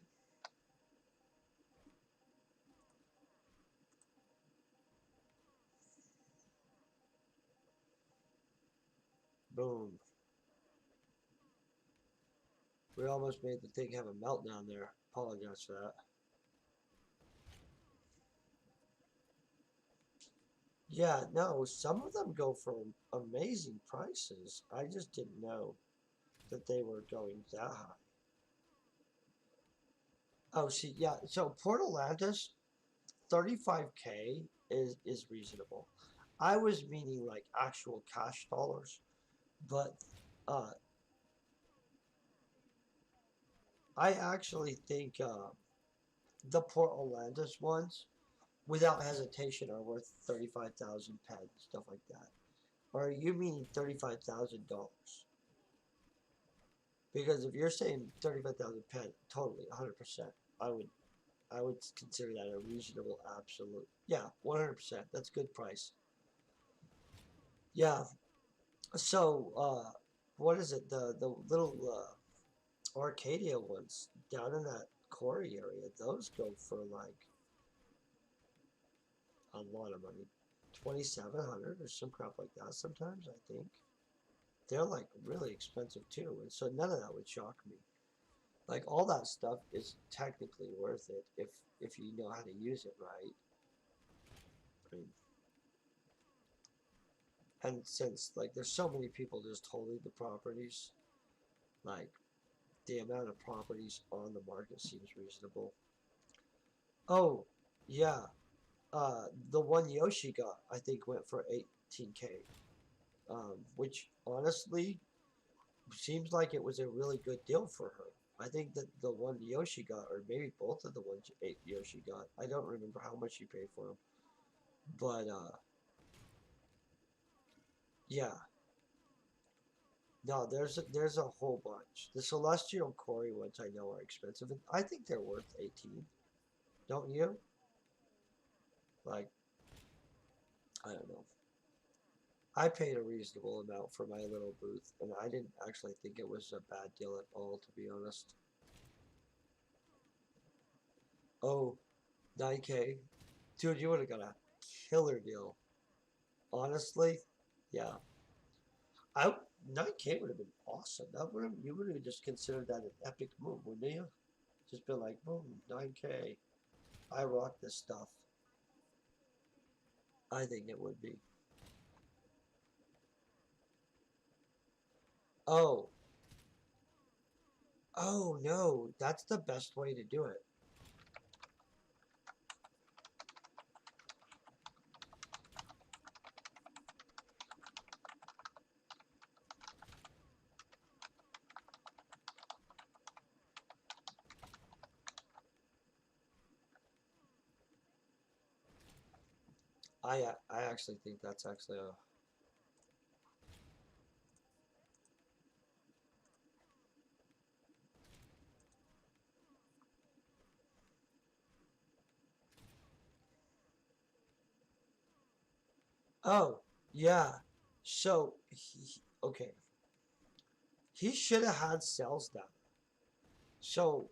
Boom. We almost made the thing have a meltdown there. Apologize for that. Yeah, no, some of them go for amazing prices. I just didn't know that they were going that high. Oh, see, yeah. So Port Atlantis, 35K is reasonable. I was meaning like actual cash dollars, but uh, I actually think the Port Atlantis ones, without hesitation, are worth 35,000 pens, stuff like that. Or are you meaning $35,000? Because if you're saying 35,000 pen, totally, 100%, I would I would consider that a reasonable absolute. Yeah, 100%. That's good price. Yeah. So, what is it? The little Arcadia ones down in that quarry area, those go for like a lot of money. 2,700 or some crap like that sometimes, I think. They're like really expensive too. And so none of that would shock me. Like all that stuff is technically worth it if you know how to use it right. I mean, and since like there's so many people just holding the properties, like the amount of properties on the market seems reasonable. Oh, yeah. The one Yoshi got, I think, went for 18K. Which honestly seems like it was a really good deal for her. I think that the one Yoshi got, or maybe both of the ones Yoshi got, I don't remember how much she paid for them, but yeah, no, there's a whole bunch. The Celestial Quarry ones I know are expensive, and I think they're worth 18. Don't you? Like, I don't know. I paid a reasonable amount for my little booth, and I didn't actually think it was a bad deal at all, to be honest. Oh, 9K. Dude, you would have got a killer deal. Honestly, yeah. I 9K would have been awesome. That would have, you would have just considered that an epic move, wouldn't you? Just been like, boom, 9K. I rock this stuff. I think it would be. Oh, oh no, that's the best way to do it. I actually think that's actually a. Oh, yeah. So okay, he should have had cells down. So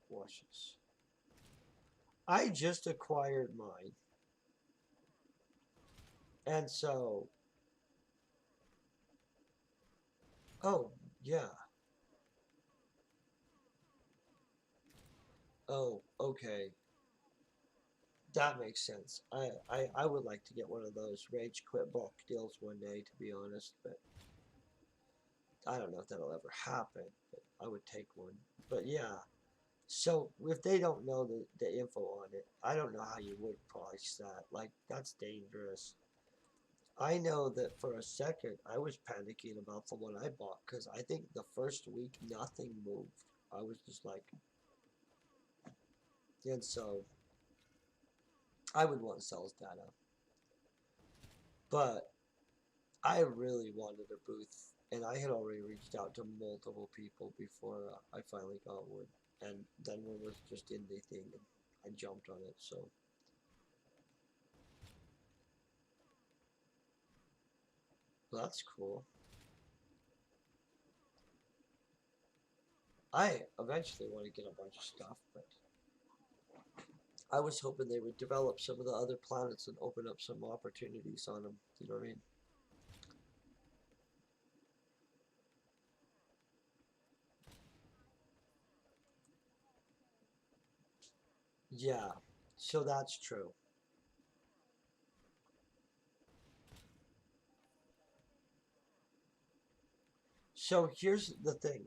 watch this. I just acquired mine, and so oh yeah. Oh, okay. That makes sense. I would like to get one of those rage quit bulk deals one day, to be honest, but I don't know if that'll ever happen. But I would take one. But yeah, so if they don't know the info on it, I don't know how you would price that. Like that's dangerous. I know that for a second I was panicking about the one I bought because I think the first week nothing moved. I was just like, and so I would want to sell his data. But I really wanted a booth, and I had already reached out to multiple people before I finally got one. And then one was just in the thing, and I jumped on it. So that's cool. I eventually want to get a bunch of stuff, but I was hoping they would develop some of the other planets and open up some opportunities on them. You know what I mean? Yeah. So that's true. So here's the thing.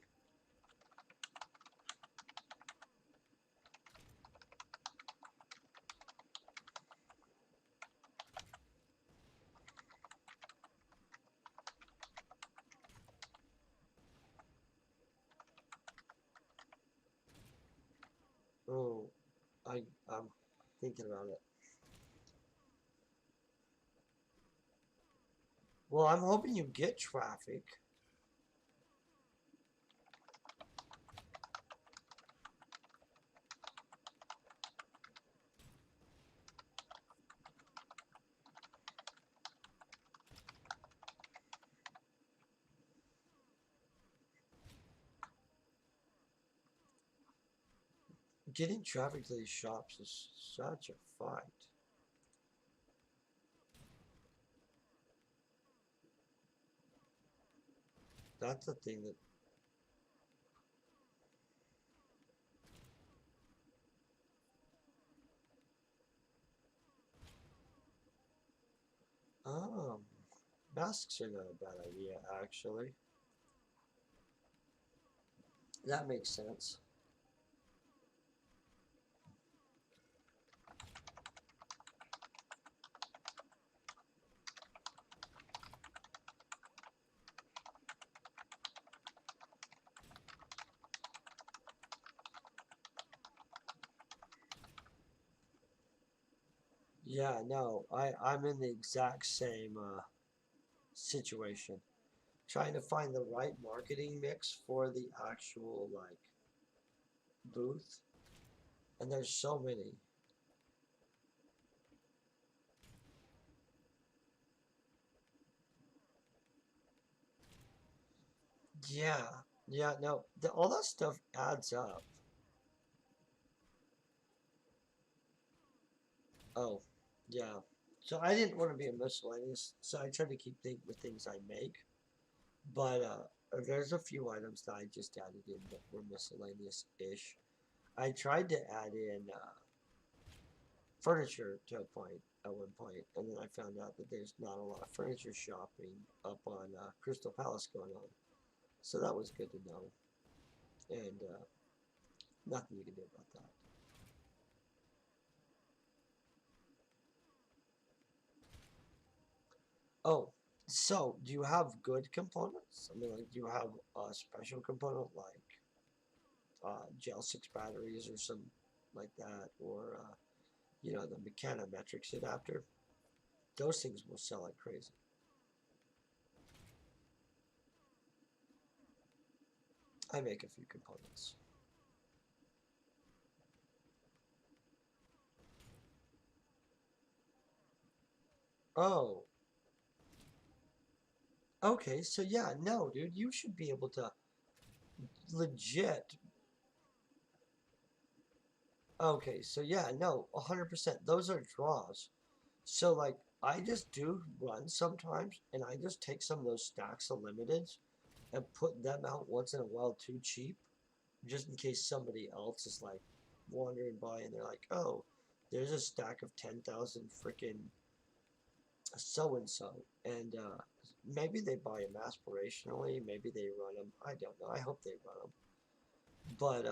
Oh, I'm thinking about it. Well, I'm hoping you get traffic. Getting traffic to these shops is such a fight. That's the thing that. Um, Masks are not a bad idea, actually. That makes sense. Yeah, no, I'm in the exact same situation. Trying to find the right marketing mix for the actual like booth, and there's so many. Yeah, yeah, no, all that stuff adds up. Oh, yeah. So I didn't want to be a miscellaneous, so I tried to keep things with things I make. But there's a few items that I just added in that were miscellaneous-ish. I tried to add in furniture to a point at one point, and then I found out that there's not a lot of furniture shopping up on Crystal Palace going on. So that was good to know, and nothing you can do about that. Oh, so do you have good components? I mean, like, do you have a special component like gel 6 batteries or some like that, or the mechanometrics adapter? Those things will sell like crazy. I make a few components. Oh, okay. So yeah, no, dude, you should be able to legit. Okay, so yeah, no, 100%. Those are draws. So like, I just do run sometimes, and I just take some of those stacks of limiteds and put them out once in a while too cheap, just in case somebody else is like wandering by and they're like, oh, there's a stack of 10,000 freaking so and so, and maybe they buy them aspirationally, maybe they run them. I don't know. I hope they run them, but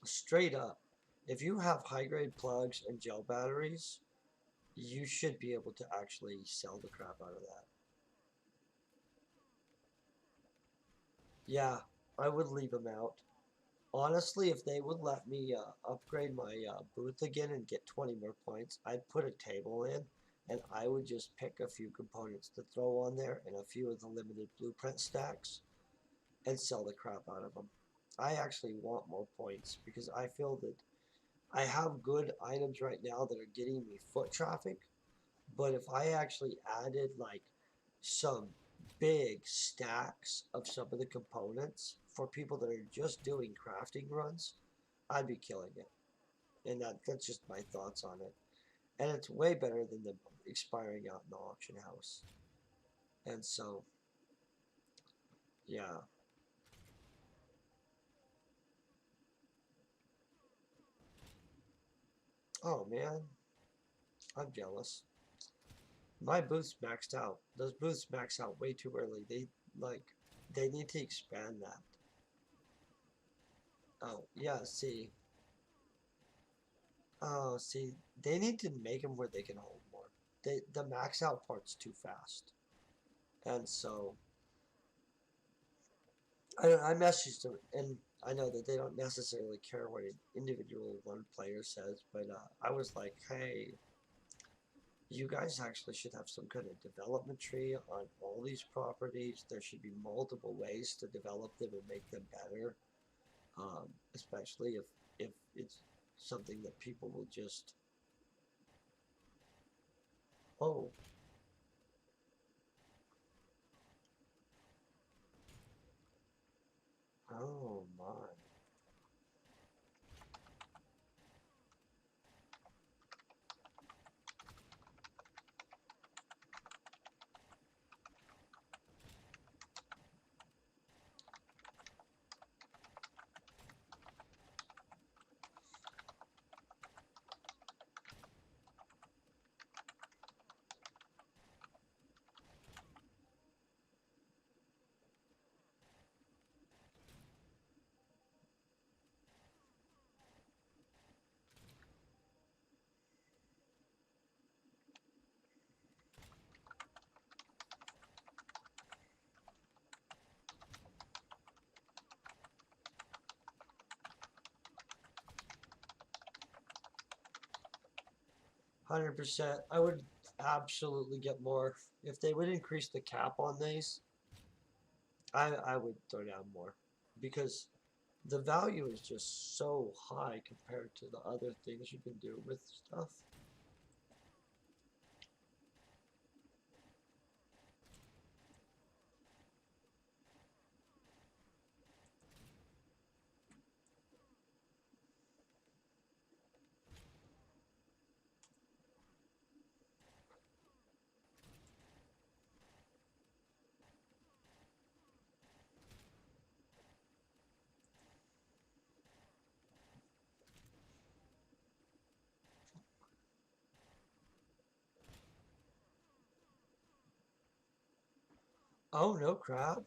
straight up, if you have high grade plugs and gel batteries, you should be able to actually sell the crap out of that. Yeah, I would leave them out. Honestly, if they would let me upgrade my booth again and get 20 more points, I'd put a table in and I would just pick a few components to throw on there and a few of the limited blueprint stacks and sell the crap out of them. I actually want more points because I feel that I have good items right now that are getting me foot traffic, but if I actually added like some big stacks of some of the components for people that are just doing crafting runs, I'd be killing it. And that's just my thoughts on it. And it's way better than the expiring out in the auction house. And so, yeah. Oh man, I'm jealous. My booth's maxed out. Those booths max out way too early. They need to expand that. Oh yeah, see, oh see, they need to make them where they can hold more. The max out part's too fast, and so I messaged them, and I know that they don't necessarily care what an individual one player says, but I was like, hey, you guys actually should have some kind of development tree on all these properties. There should be multiple ways to develop them and make them better, especially if it's something that people will just, oh, oh my. 100%. I would absolutely get more. If they would increase the cap on these, I would throw down more because the value is just so high compared to the other things you can do with stuff. Oh, no crap.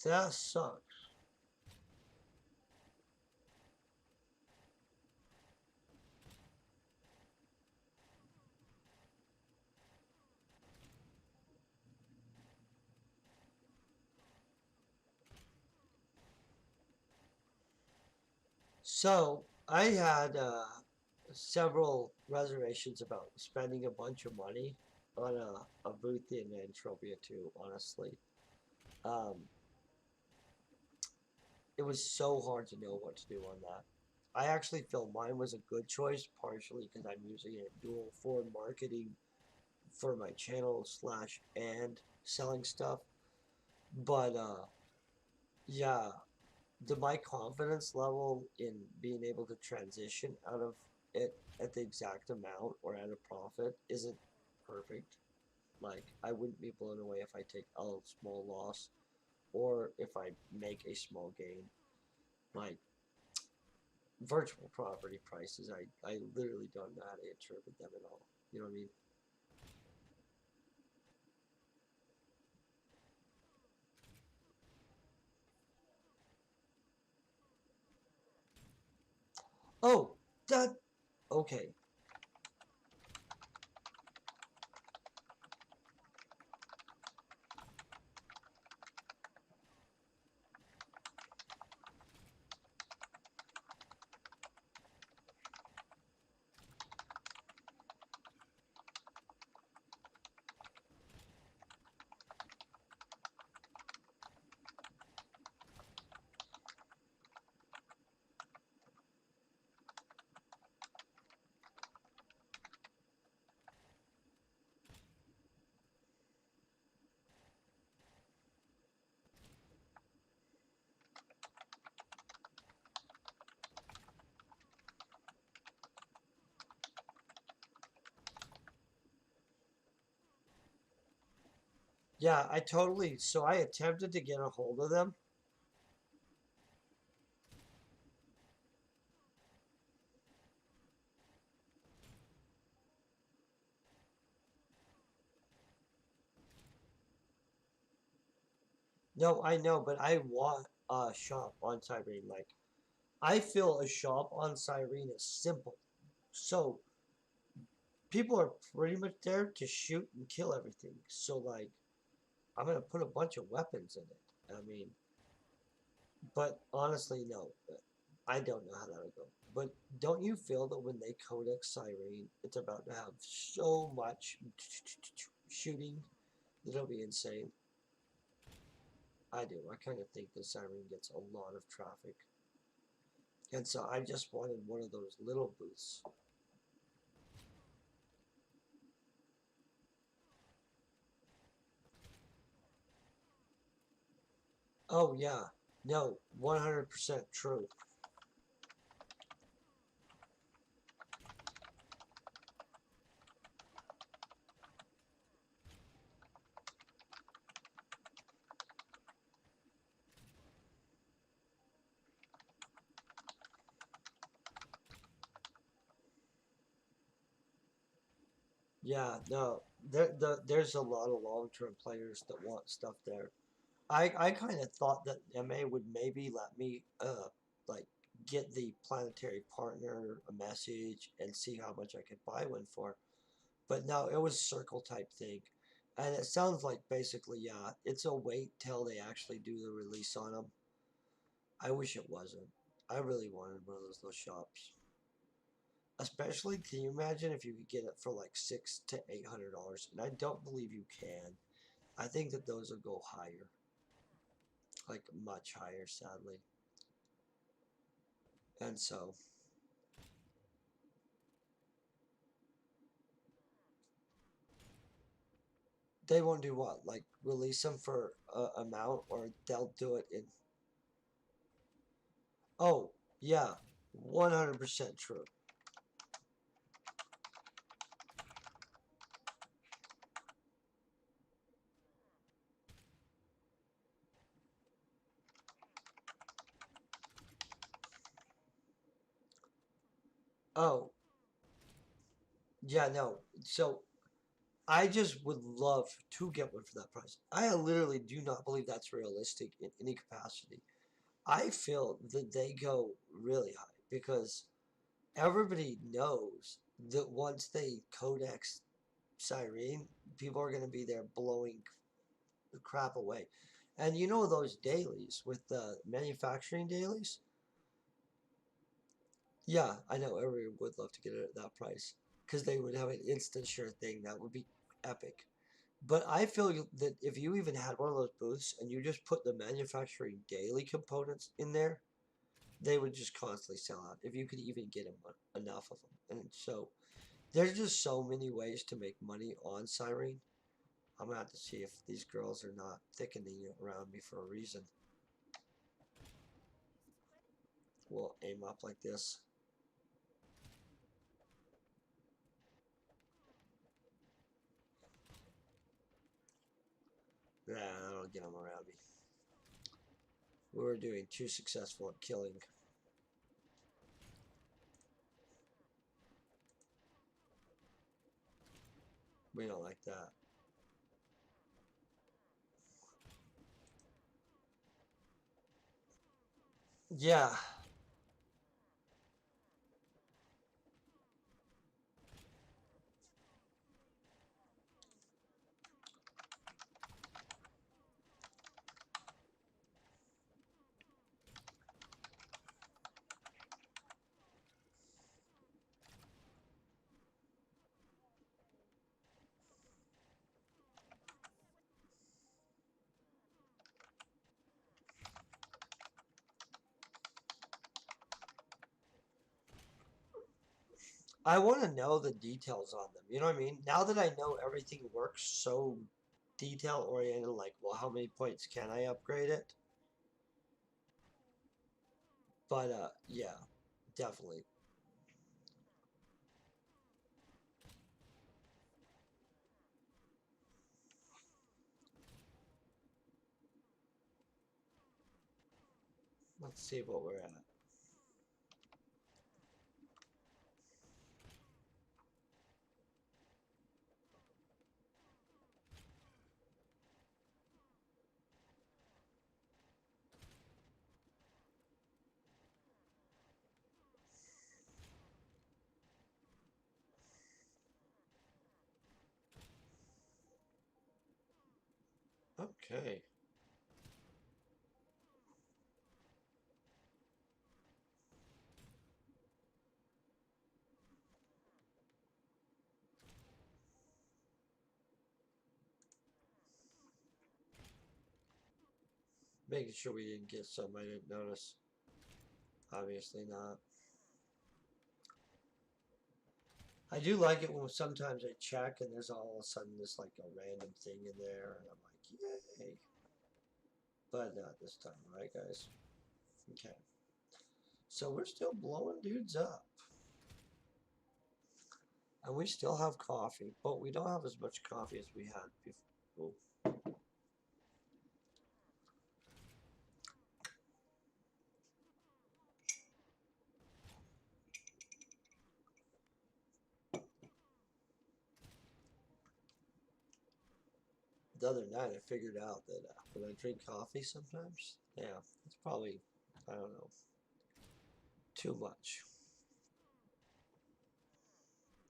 That sucks. So I had several reservations about spending a bunch of money on a booth in Entropia too, honestly. Um, it was so hard to know what to do on that. I actually feel mine was a good choice, partially because I'm using it dual for marketing for my channel slash and selling stuff. But yeah, my confidence level in being able to transition out of it at the exact amount or at a profit isn't perfect. Like I wouldn't be blown away if I take a small loss or if I make a small gain. Like virtual property prices, I literally don't know how to interpret them at all. You know what I mean? Oh, that okay. Yeah, I totally. So I attempted to get a hold of them. No, I know, but I want a shop on Cyrene. Like, I feel a shop on Cyrene is simple. So people are pretty much there to shoot and kill everything. So like, I'm gonna put a bunch of weapons in it. I mean, but honestly, no, I don't know how that'll go. But don't you feel that when they codex Cyrene, it's about to have so much shooting that it'll be insane? I do. I kind of think the Cyrene gets a lot of traffic. And so I just wanted one of those little booths. Oh, yeah. No, 100% true. Yeah, no, there's a lot of long-term players that want stuff there. I kind of thought that MA would maybe let me like get the planetary partner a message and see how much I could buy one for. But no, it was circle type thing. And it sounds like basically, yeah, it's a wait till they actually do the release on them. I wish it wasn't. I really wanted one of those little shops. Especially, can you imagine if you could get it for like $600 to $800? And I don't believe you can. I think that those will go higher, like much higher, sadly. And so they won't do what? Like release them for a amount, or they'll do it in. Oh, yeah, 100% true. Oh, yeah, no. So I just would love to get one for that price. I literally do not believe that's realistic in any capacity. I feel that they go really high because everybody knows that once they codex Cyrene, people are going to be there blowing the crap away. And you know those dailies with the manufacturing dailies? Yeah, I know everyone would love to get it at that price because they would have an instant sure thing. That would be epic. But I feel that if you even had one of those booths and you just put the manufacturing daily components in there, they would just constantly sell out if you could even get them enough of them. And so there's just so many ways to make money on Cyrene. I'm gonna have to see if these girls are not thickening it around me for a reason. We'll aim up like this. Nah, that'll get them around me. We were doing too successful at killing. We don't like that. Yeah, I want to know the details on them. You know what I mean? Now that I know everything works so detail oriented, like, well, how many points can I upgrade it? But yeah, definitely. Let's see what we're at. Okay. Making sure we didn't get some I didn't notice. Obviously not. I do like it when sometimes I check and there's all of a sudden this like a random thing in there and I'm like, yay. But not this time, right guys? Okay. So we're still blowing dudes up. And we still have coffee, but we don't have as much coffee as we had before. The other night I figured out that when I drink coffee sometimes, yeah, it's probably, I don't know, too much.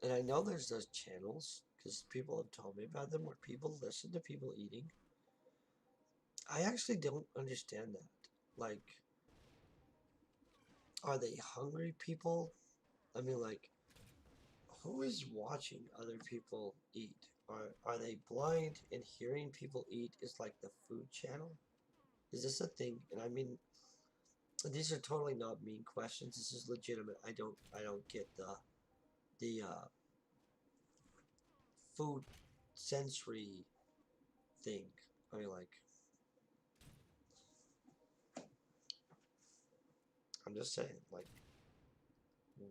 And I know there's those channels, because people have told me about them, where people listen to people eating. I actually don't understand that. Like, are they hungry people? I mean, like, who is watching other people eat? Are they blind and hearing people eat is like the food channel? Is this a thing? And I mean, these are totally not mean questions. This is legitimate. I don't get the food sensory thing. I mean, like, I'm just saying, like,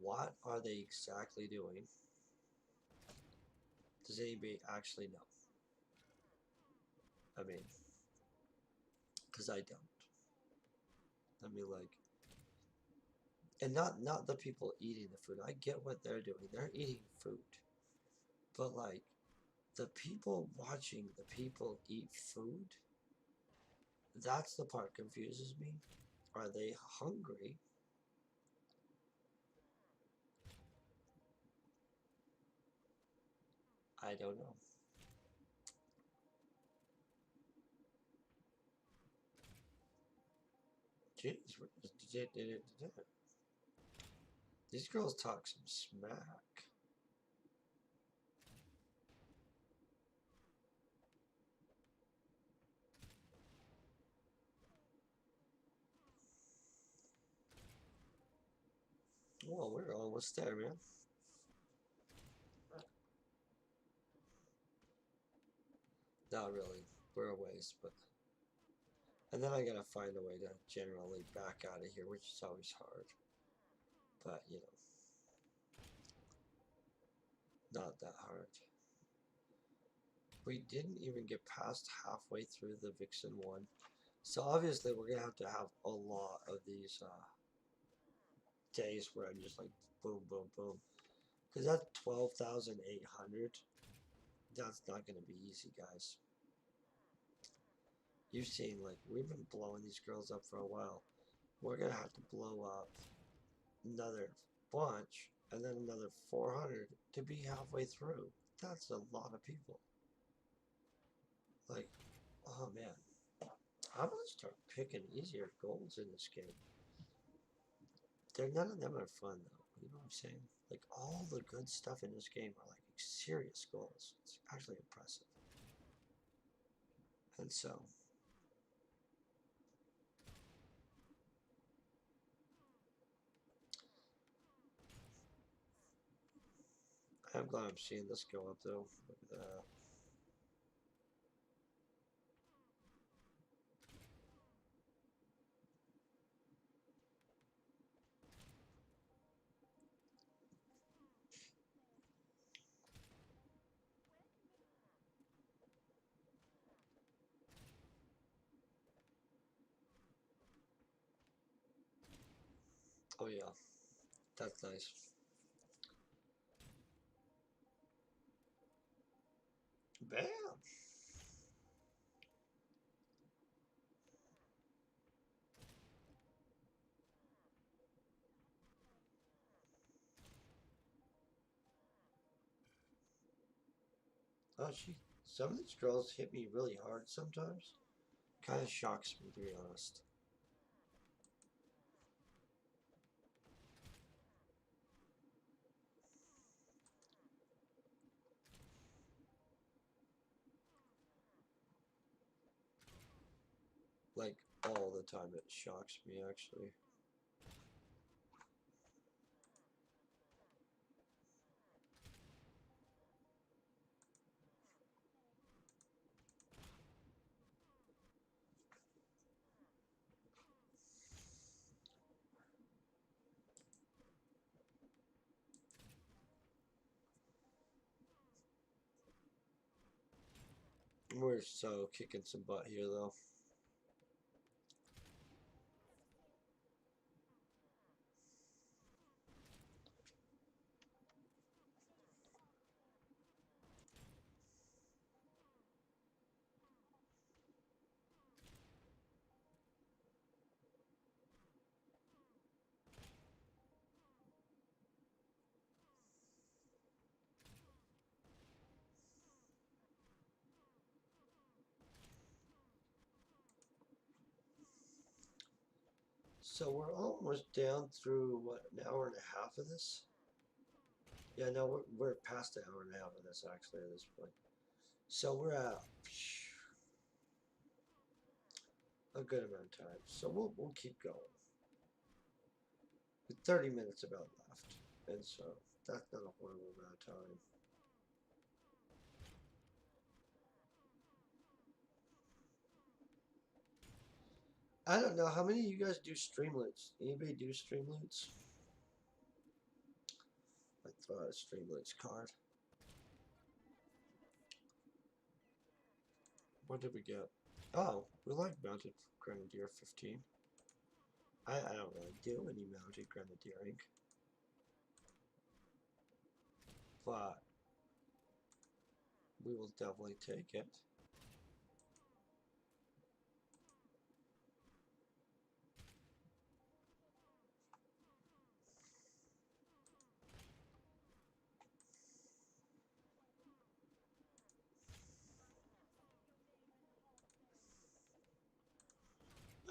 what are they exactly doing? Does anybody actually know? I mean, because I don't. I mean, like, and not the people eating the food. I get what they're doing. They're eating food, but like, the people watching the people eat food. That's the part confuses me. Are they hungry? I don't know. Jeez, these girls talk some smack. Well, we're almost there, man. Not really. We're a ways, but. And then I gotta find a way to generally back out of here, which is always hard. But, you know, not that hard. We didn't even get past halfway through the Vixen one. So obviously we're gonna have a lot of these days where I'm just like boom, boom, boom. Because that's 12,800. That's not gonna be easy, guys. You've seen, like, we've been blowing these girls up for a while. We're gonna have to blow up another bunch and then another 400 to be halfway through. That's a lot of people. Like, oh man. I'm gonna start picking easier goals in this game. None of them are fun though. You know what I'm saying? Like all the good stuff in this game are like serious goals. It's actually impressive. And so I'm glad I'm seeing this go up though. Look at that. Oh yeah, that's nice. Bam! Oh, some of these girls hit me really hard sometimes. Kind of shocks me, to be honest. Like, all the time it shocks me, actually. We're so kicking some butt here, though. So we're almost down through, what, an hour and a half of this? Yeah, no, we're past an hour and a half of this, actually, at this point. So we're at a good amount of time. So we'll keep going. With 30 minutes about left. And so that's not a horrible amount of time. I don't know. How many of you guys do Streamloots? Anybody do Streamloots? I throw out a Streamloots card. What did we get? Oh, we like Mounted Grenadier 15. I don't really do any Mounted Grenadiering. But we will definitely take it.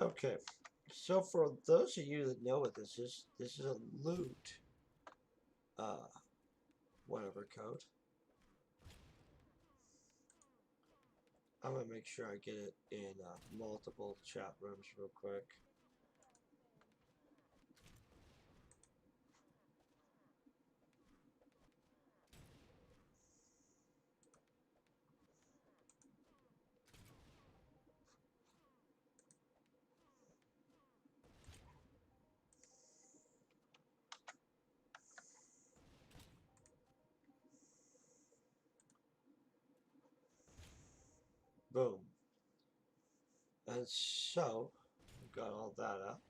Okay, so for those of you that know what this is a loot, uh, whatever code. I'm gonna make sure I get it in multiple chat rooms real quick. Boom. And so, got all that up.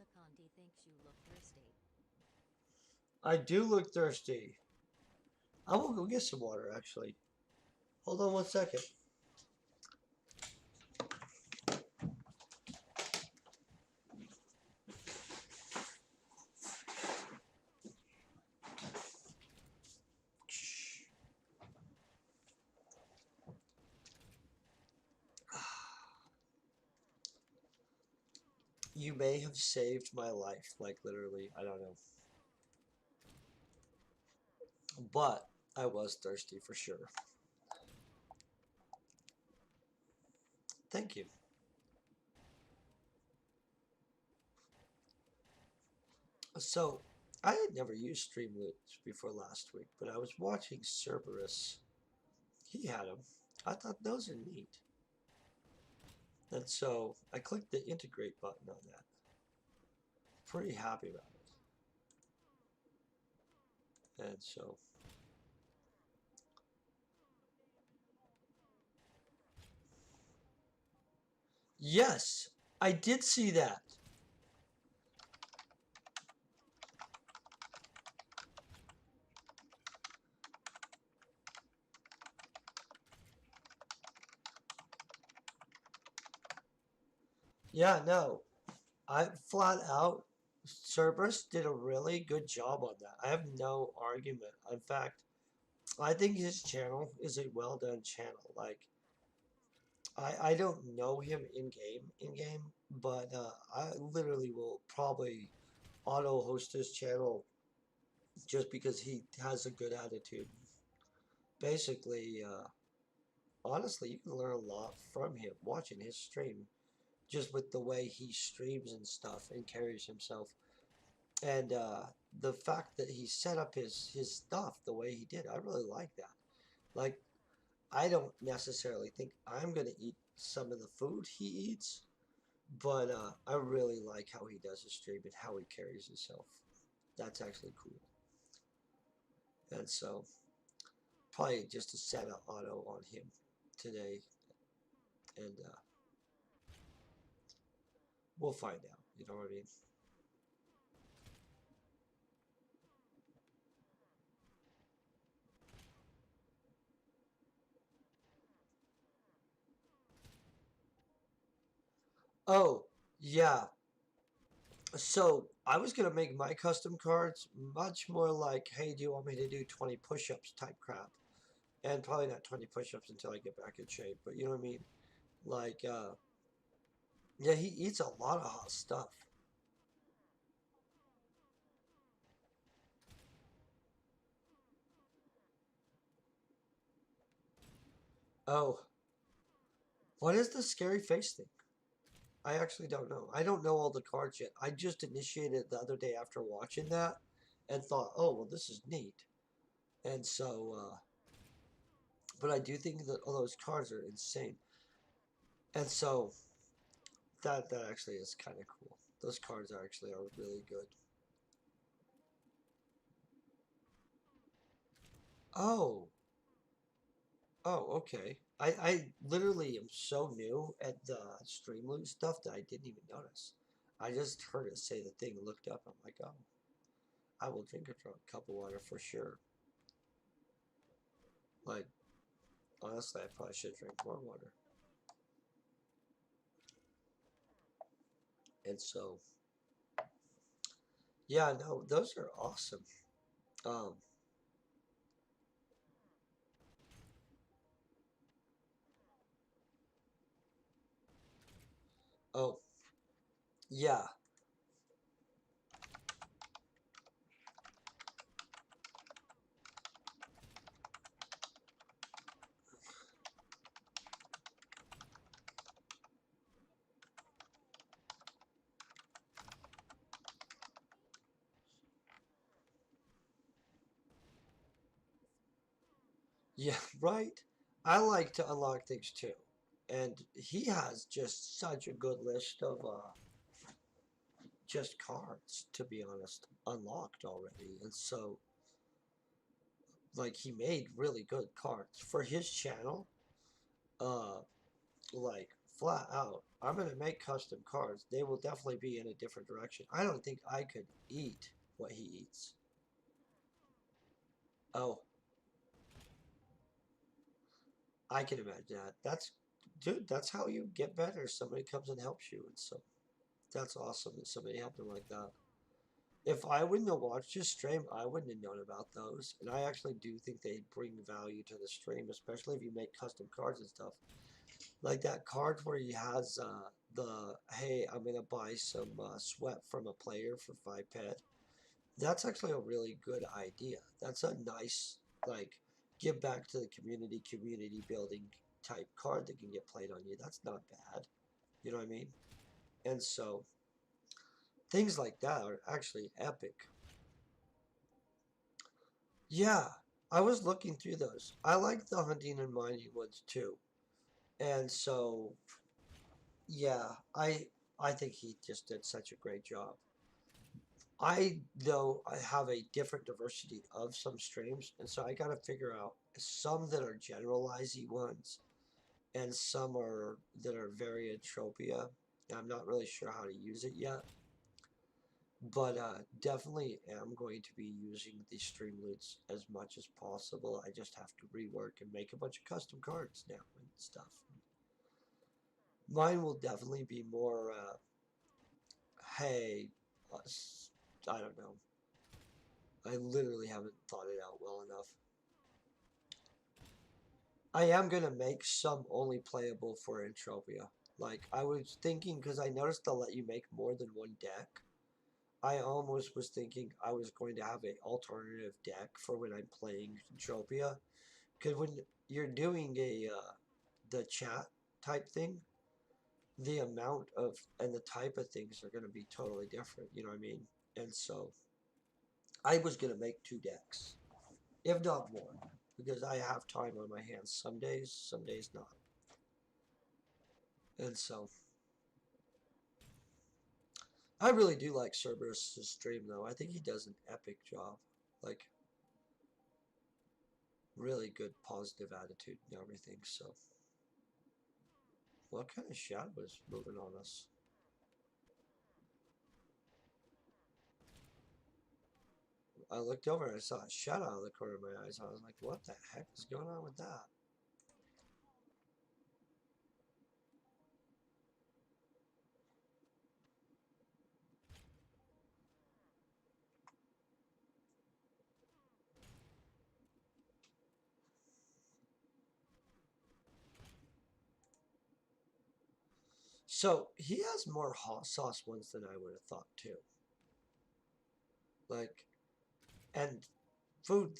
Dakanti thinks you look thirsty. I do look thirsty. I'm gonna go get some water, actually. Hold on 1 second. You may have saved my life, like literally, I don't know. But I was thirsty for sure. Thank you. So, I had never used Streamloots before last week, but I was watching Cerberus. He had them. I thought those are neat. And so I clicked the integrate button on that. Pretty happy about it. And so Yes, I did see that. Yeah, no, I flat out, Cerberus did a really good job on that. I have no argument. In fact, I think his channel is a well done channel. Like, I don't know him in game, but I literally will probably auto host his channel just because he has a good attitude. Basically, honestly, you can learn a lot from him watching his stream, just with the way he streams and stuff and carries himself. And the fact that he set up his stuff the way he did, I really like that. Like, I don't necessarily think I'm gonna eat some of the food he eats, but I really like how he does his stream and how he carries himself. That's actually cool. And so probably just to set an auto on him today, and we'll find out. You know what I mean? Oh, yeah. So I was gonna make my custom cards much more like, hey, do you want me to do 20 push-ups type crap? And probably not 20 push-ups until I get back in shape, but you know what I mean? Like, yeah, he eats a lot of hot stuff. Oh, what is the scary face thing? I actually don't know. I don't know all the cards yet. I just initiated the other day after watching that and thought, oh, well, this is neat. And so, but I do think that all those cards are insane. And so that actually is kind of cool. Those cards actually are really good. Oh, oh, okay. I literally am so new at the stream loot stuff that I didn't even notice. I just heard it say the thing, looked up, I'm like, oh, I will drink a cup of water for sure. Like, honestly, I probably should drink more water. And so, yeah, no, those are awesome. Um, oh, yeah, yeah, right. I like to unlock things too. And he has just such a good list of just cards, to be honest, unlocked already. And so, like, he made really good cards for his channel. Uh, like, flat out, I'm gonna make custom cards. They will definitely be in a different direction. I don't think I could eat what he eats. Oh, I can imagine that. That's, dude, that's how you get better. Somebody comes and helps you. And so that's awesome that somebody helped him like that. If I wouldn't have watched his stream, I wouldn't have known about those. And I actually do think they bring value to the stream, especially if you make custom cards and stuff. Like that card where he has the, hey, I'm going to buy some sweat from a player for 5 pet. That's actually a really good idea. That's a nice, like, give back to the community building type card that can get played on you. That's not bad. You know what I mean? And so things like that are actually epic. Yeah, I was looking through those. I like the hunting and mining ones too. And so, yeah, I think he just did such a great job. I though I have a different diversity of some streams, and so I got to figure out some that are generalizing ones and some are that are very Entropia. I'm not really sure how to use it yet, but definitely am going to be using the Streamloots as much as possible. I just have to rework and make a bunch of custom cards now and stuff. Mine will definitely be more, hey, I don't know. I literally haven't thought it out well enough. I am going to make some only playable for Entropia. Like, I was thinking, because I noticed they'll let you make more than one deck. I almost was thinking I was going to have an alternative deck for when I'm playing Entropia. Because when you're doing the chat type thing, the amount of and the type of things are going to be totally different. You know what I mean? And so I was going to make two decks, if not more, because I have time on my hands some days not. And so I really do like Cerberus' stream though. I think he does an epic job. Like really good positive attitude and everything. So what kind of shadow is moving on us? I looked over and I saw a shadow out of the corner of my eyes. I was like, what the heck is going on with that? So he has more hot sauce ones than I would have thought too. Like, and food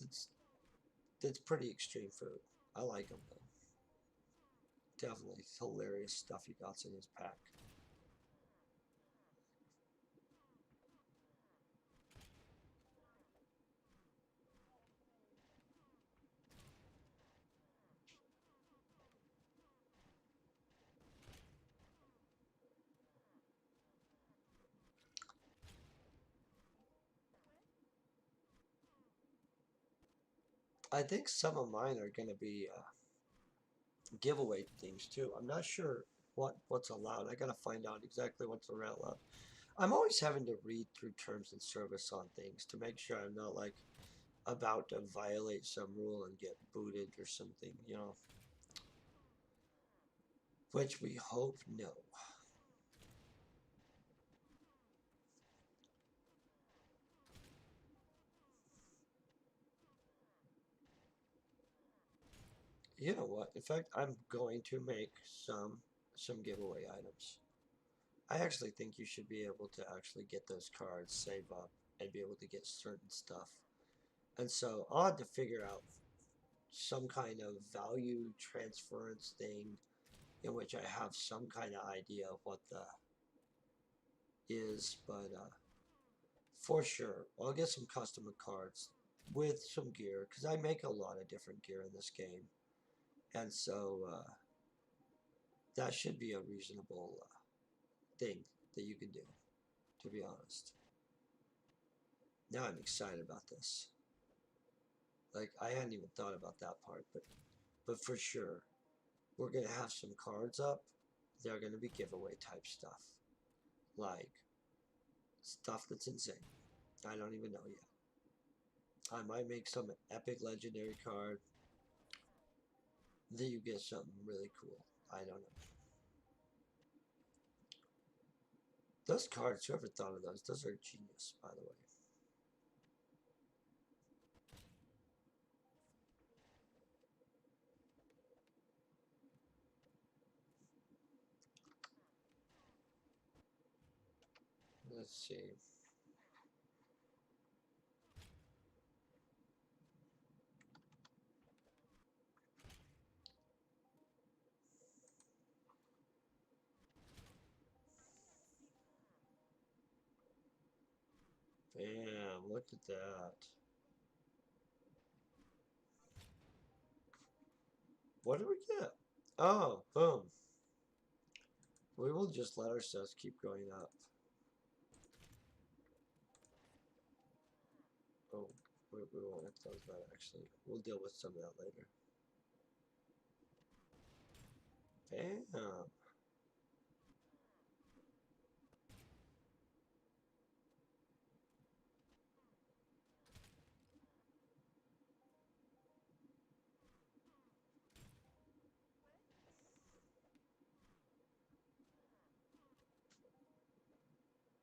that's pretty extreme food. I like him though. Definitely hilarious stuff he got in his pack. I think some of mine are going to be giveaway things too. I'm not sure what's allowed. I got to find out exactly what's allowed. I'm always having to read through terms and service on things to make sure I'm not like about to violate some rule and get booted or something, you know. Which we hope no. You know what? In fact, I'm going to make some giveaway items. I actually think you should be able to actually get those cards, save up, and be able to get certain stuff. And so I'll have to figure out some kind of value transference thing in which I have some kind of idea of what the is, but for sure, I'll get some custom cards with some gear because I make a lot of different gear in this game, and so that should be a reasonable thing that you can do. To be honest, now I'm excited about this. Like I hadn't even thought about that part, but for sure, we're gonna have some cards up. They're gonna be giveaway type stuff, like stuff that's insane. I don't even know yet. I might make some epic legendary card that you get something really cool. I don't know. Those cards, whoever thought of those, those are genius, by the way. Let's see. Bam, look at that. What did we get? Oh, boom. We will just let ourselves keep going up. Oh, we won't hit those that actually. We'll deal with some of that later. Bam.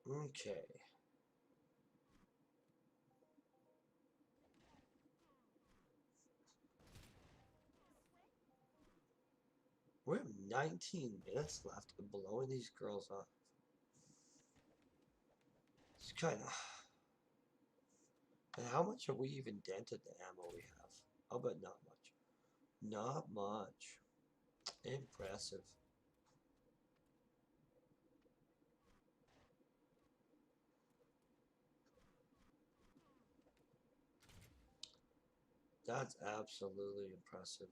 Okay. We have 19 minutes left of blowing these girls up. It's kind of. And how much have we even dented the ammo we have? I'll bet not much. Not much. Impressive. That's absolutely impressive.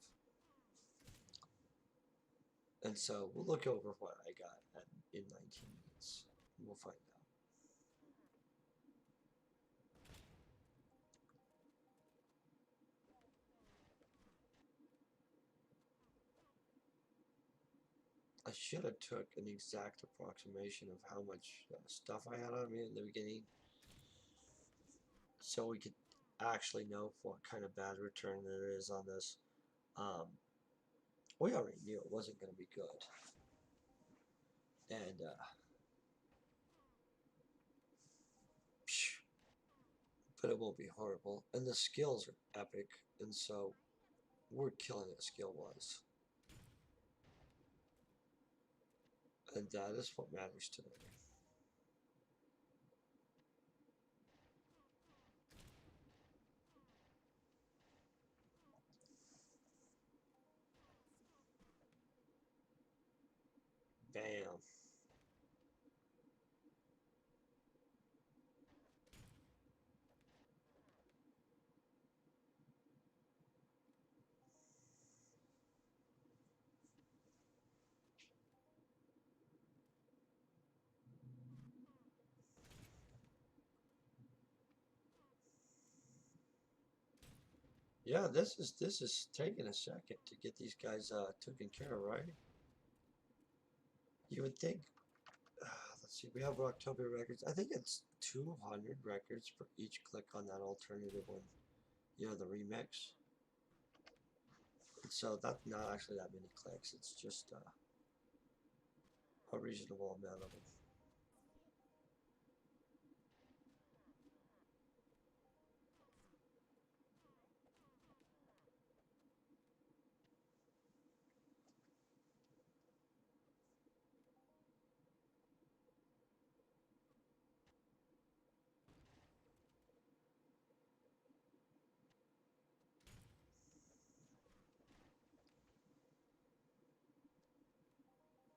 And so we'll look over what I got in 19 minutes. We'll find out. I should have took an exact approximation of how much stuff I had on me in the beginning, so we could actually know what kind of bad return there is on this. Um, we already knew it wasn't going to be good, and but it won't be horrible. And the skills are epic, and so we're killing it skill-wise, and that is what matters today. Bam. Yeah, this is taking a second to get these guys taken care of, right? You would think. Let's see, we have Rocktopia records. I think it's 200 records for each click on that alternative one. You know, the remix. And so that's not actually that many clicks. It's just a reasonable amount of them.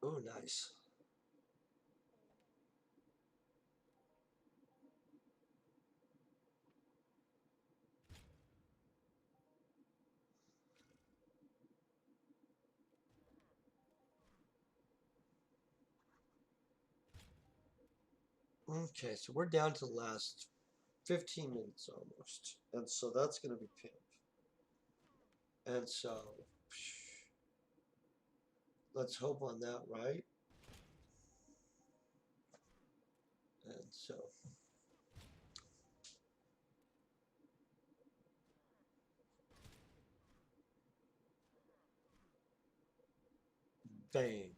Oh, nice. Okay, so we're down to the last 15 minutes almost. And so that's going to be pimp. And so let's hope on that, right? And so bang.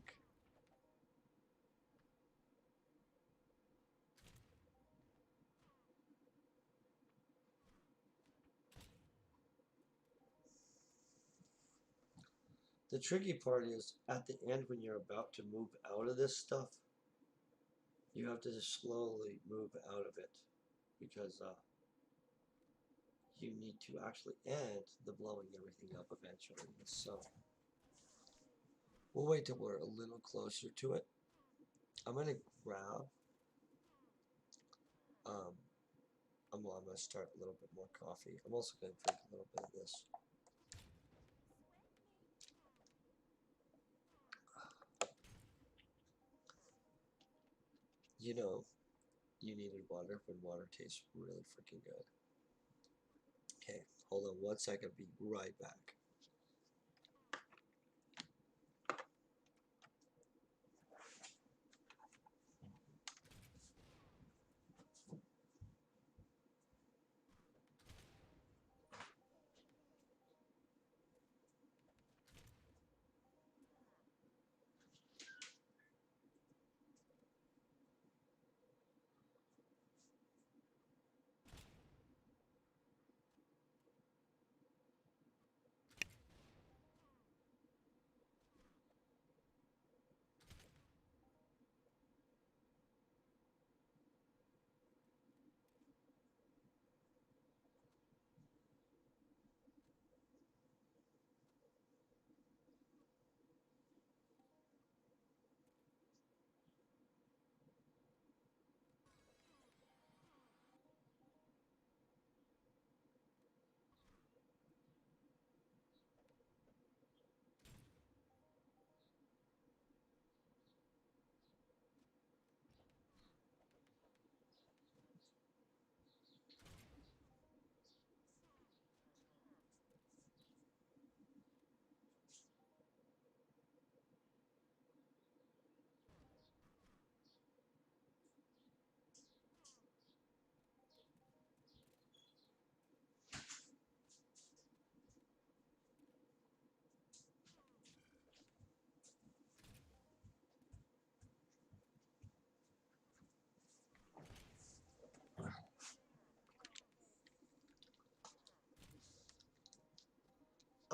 The tricky part is at the end when you're about to move out of this stuff, you have to just slowly move out of it because you need to actually end the blowing everything up eventually. So we'll wait till we're a little closer to it. I'm gonna grab. Um, I'm gonna start a little bit more coffee. I'm also gonna drink a little bit of this. You know, you needed water when water tastes really freaking good. Okay, hold on 1 second. Be right back.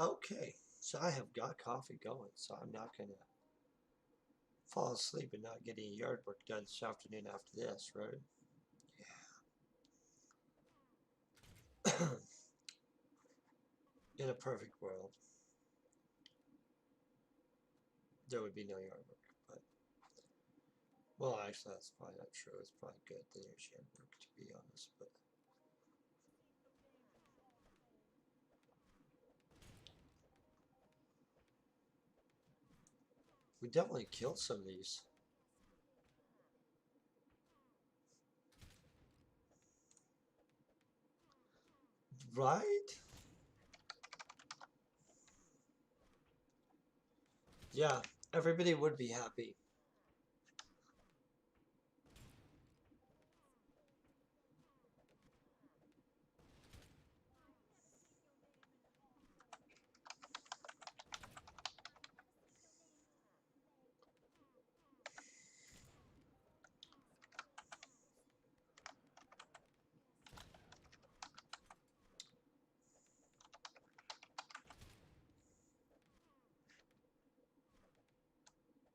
Okay, so I have got coffee going, so I'm not gonna fall asleep and not get any yard work done this afternoon after this, right? Yeah. In a perfect world, there would be no yard work, but well, actually, that's probably not true. It's probably good that there's yard work, to be honest, but we definitely killed some of these. Right? Yeah, everybody would be happy.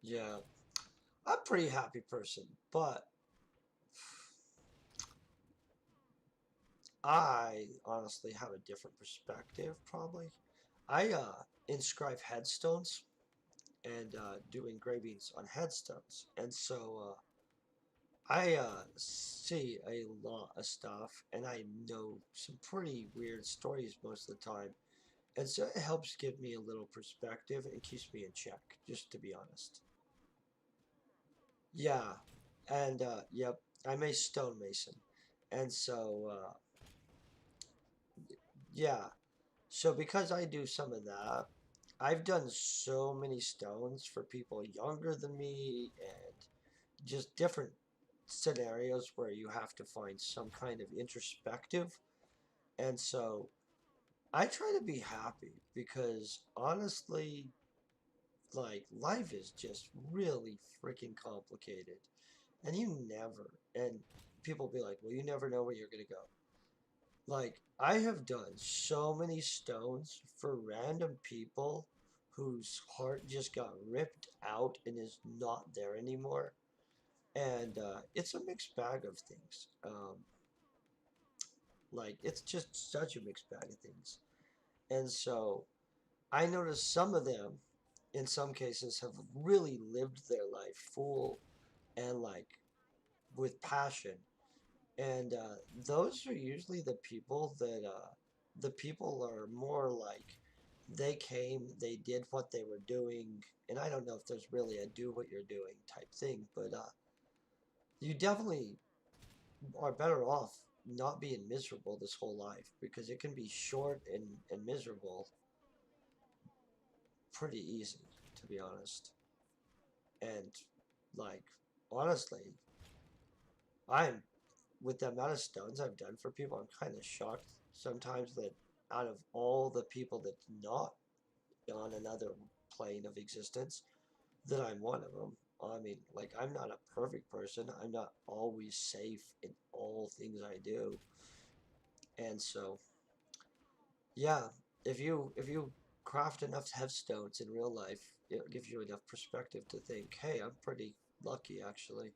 Yeah, I'm a pretty happy person, but I honestly have a different perspective, probably. I inscribe headstones and do engravings on headstones, and so I see a lot of stuff, and I know some pretty weird stories most of the time, and so it helps give me a little perspective and keeps me in check, just to be honest. Yeah, and yep, I'm a stonemason, and so yeah, so because I do some of that, I've done so many stones for people younger than me and just different scenarios where you have to find some kind of introspective. And so I try to be happy because honestly, like life is just really freaking complicated. And you never, and people be like, well, you never know where you're going to go. Like, I have done so many stones for random people whose heart just got ripped out and is not there anymore. And it's a mixed bag of things. Like, it's just such a mixed bag of things. And so I noticed some of them, in some cases, have really lived their life full and like with passion. And those are usually the people are more like they came, they did what they were doing, and I don't know if there's really a do what you're doing type thing, but you definitely are better off not being miserable this whole life because it can be short and miserable pretty easy, to be honest. And like honestly, I'm with the amount of stones I've done for people, I'm kind of shocked sometimes that out of all the people that's not on another plane of existence, that I'm one of them. I mean, like, I'm not a perfect person. I'm not always safe in all things I do. And so, yeah, if you craft enough headstones in real life, it gives you enough perspective to think, hey, I'm pretty lucky actually.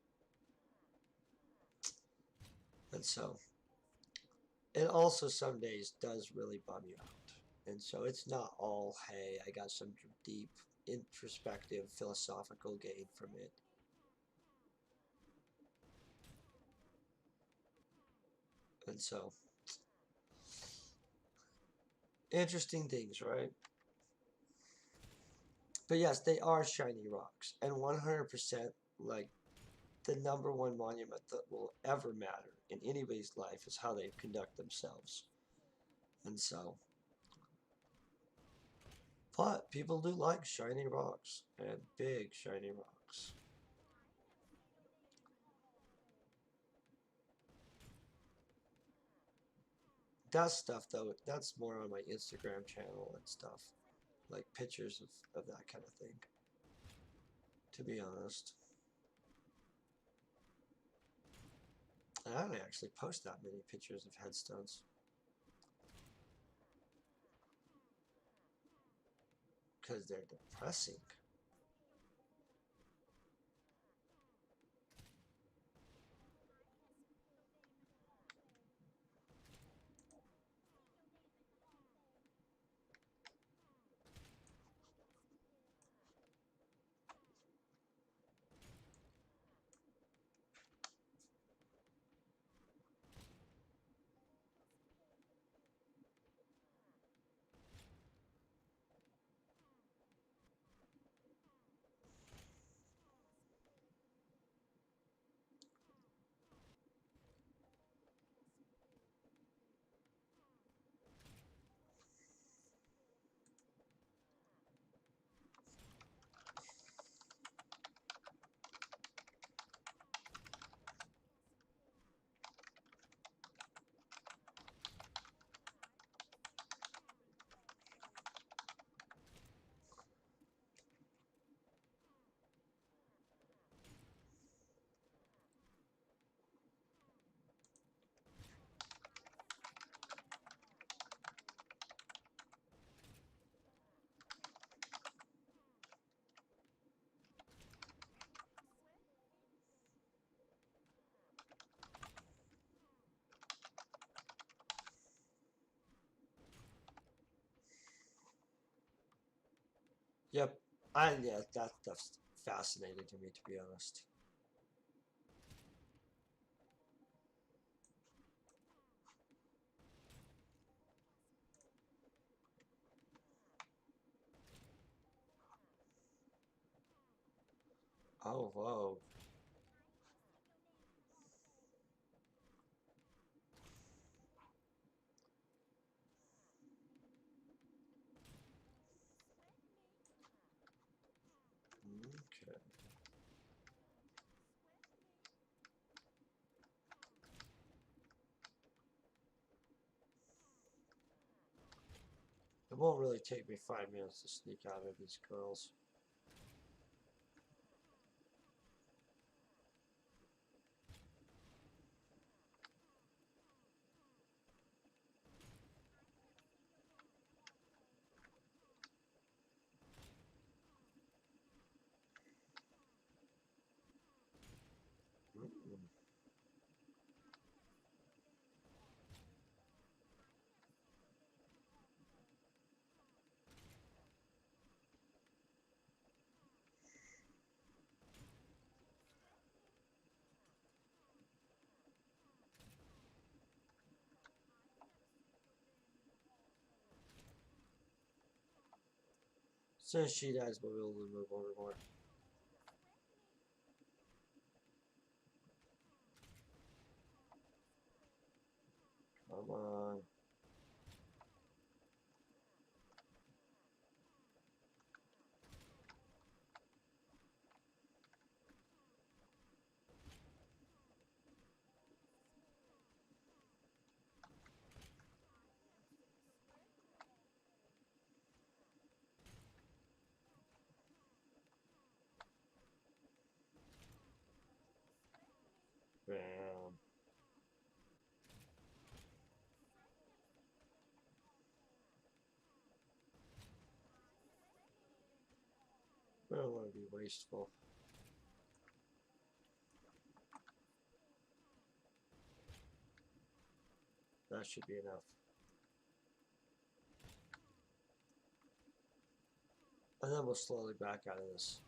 And so, it also some days does really bum you out. And so it's not all, hey, I got some deep introspective philosophical gain from it. And so interesting things, right? But yes, they are shiny rocks, and 100% like the number one monument that will ever matter in anybody's life is how they conduct themselves. And so, but people do like shiny rocks and big shiny rocks. That stuff though, that's more on my Instagram channel and stuff, like pictures of that kind of thing. To be honest, and I don't actually post that many pictures of headstones. because they're depressing. Yep. And yeah, that stuff's fascinating to me, to be honest. Oh, whoa. Okay. It won't really take me 5 minutes to sneak out of these girls. Mm. Since she dies, we'll be able to move over more. Come on. Bam. I don't want to be wasteful. That should be enough. And then we'll slowly back out of this.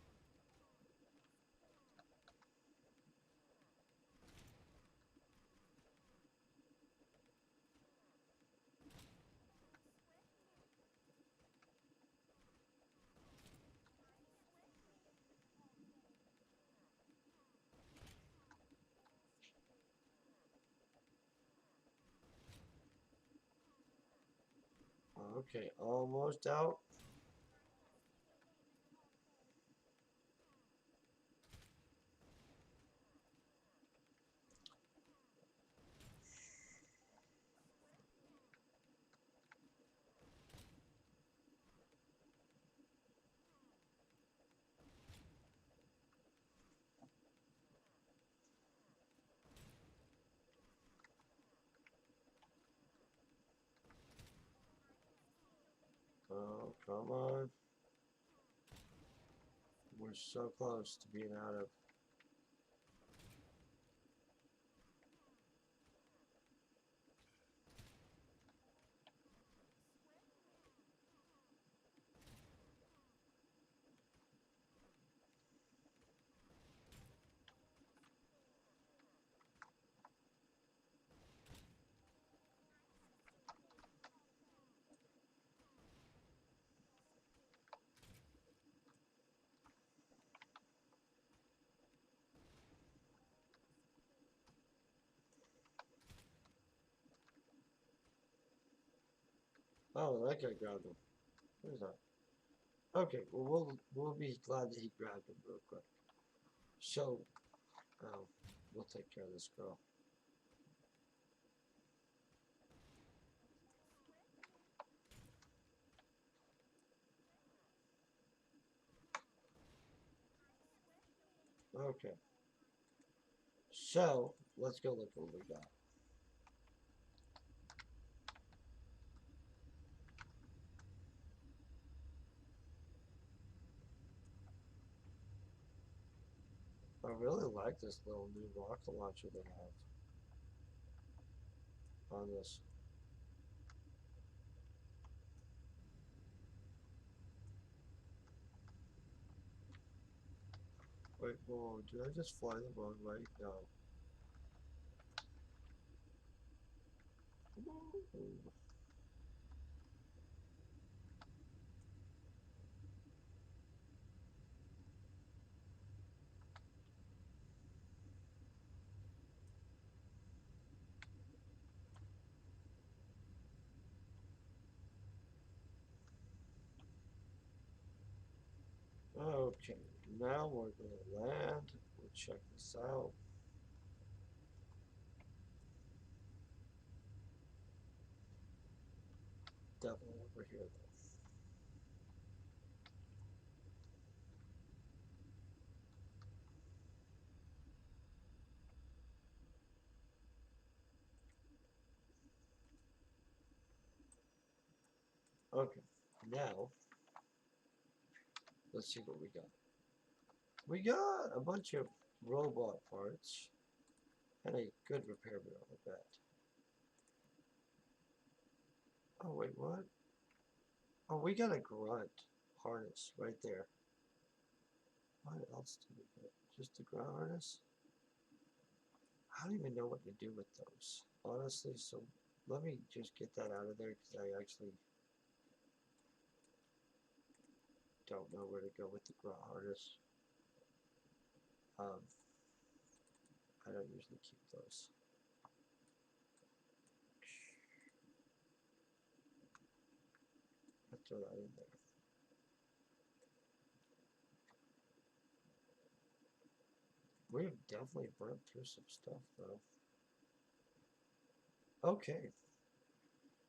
Okay, almost out. Oh, come on. We're so close to being out of. Oh, that guy grabbed him. Where's that? Okay, well we'll be glad that he grabbed him real quick. So, um, we'll take care of this girl. Okay. So let's go look what we got. I really like this little new rocket launcher they have on this. Wait, whoa, did I just fly the wrong way? No. Okay, now we're gonna land. We'll check this out. Definitely over here though. Okay, now let's see what we got. We got a bunch of robot parts and a good repair bill, I bet. Oh wait, what? Oh, we got a grunt harness right there. What else do we get? Just a grunt harness? I don't even know what to do with those, honestly. So let me just get that out of there because I actually don't know where to go with the grunt harness. Um, I don't usually keep those. I'll throw that in there. We've definitely burnt through some stuff though. Okay,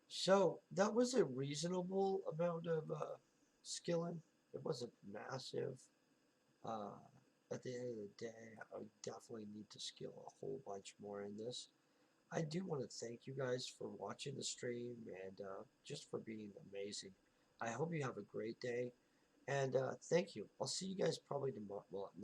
so that was a reasonable amount of skilling. It wasn't massive. Uh, at the end of the day, I would definitely need to skill a whole bunch more in this. I do want to thank you guys for watching the stream and just for being amazing. I hope you have a great day and thank you. I'll see you guys probably tomorrow. Well, not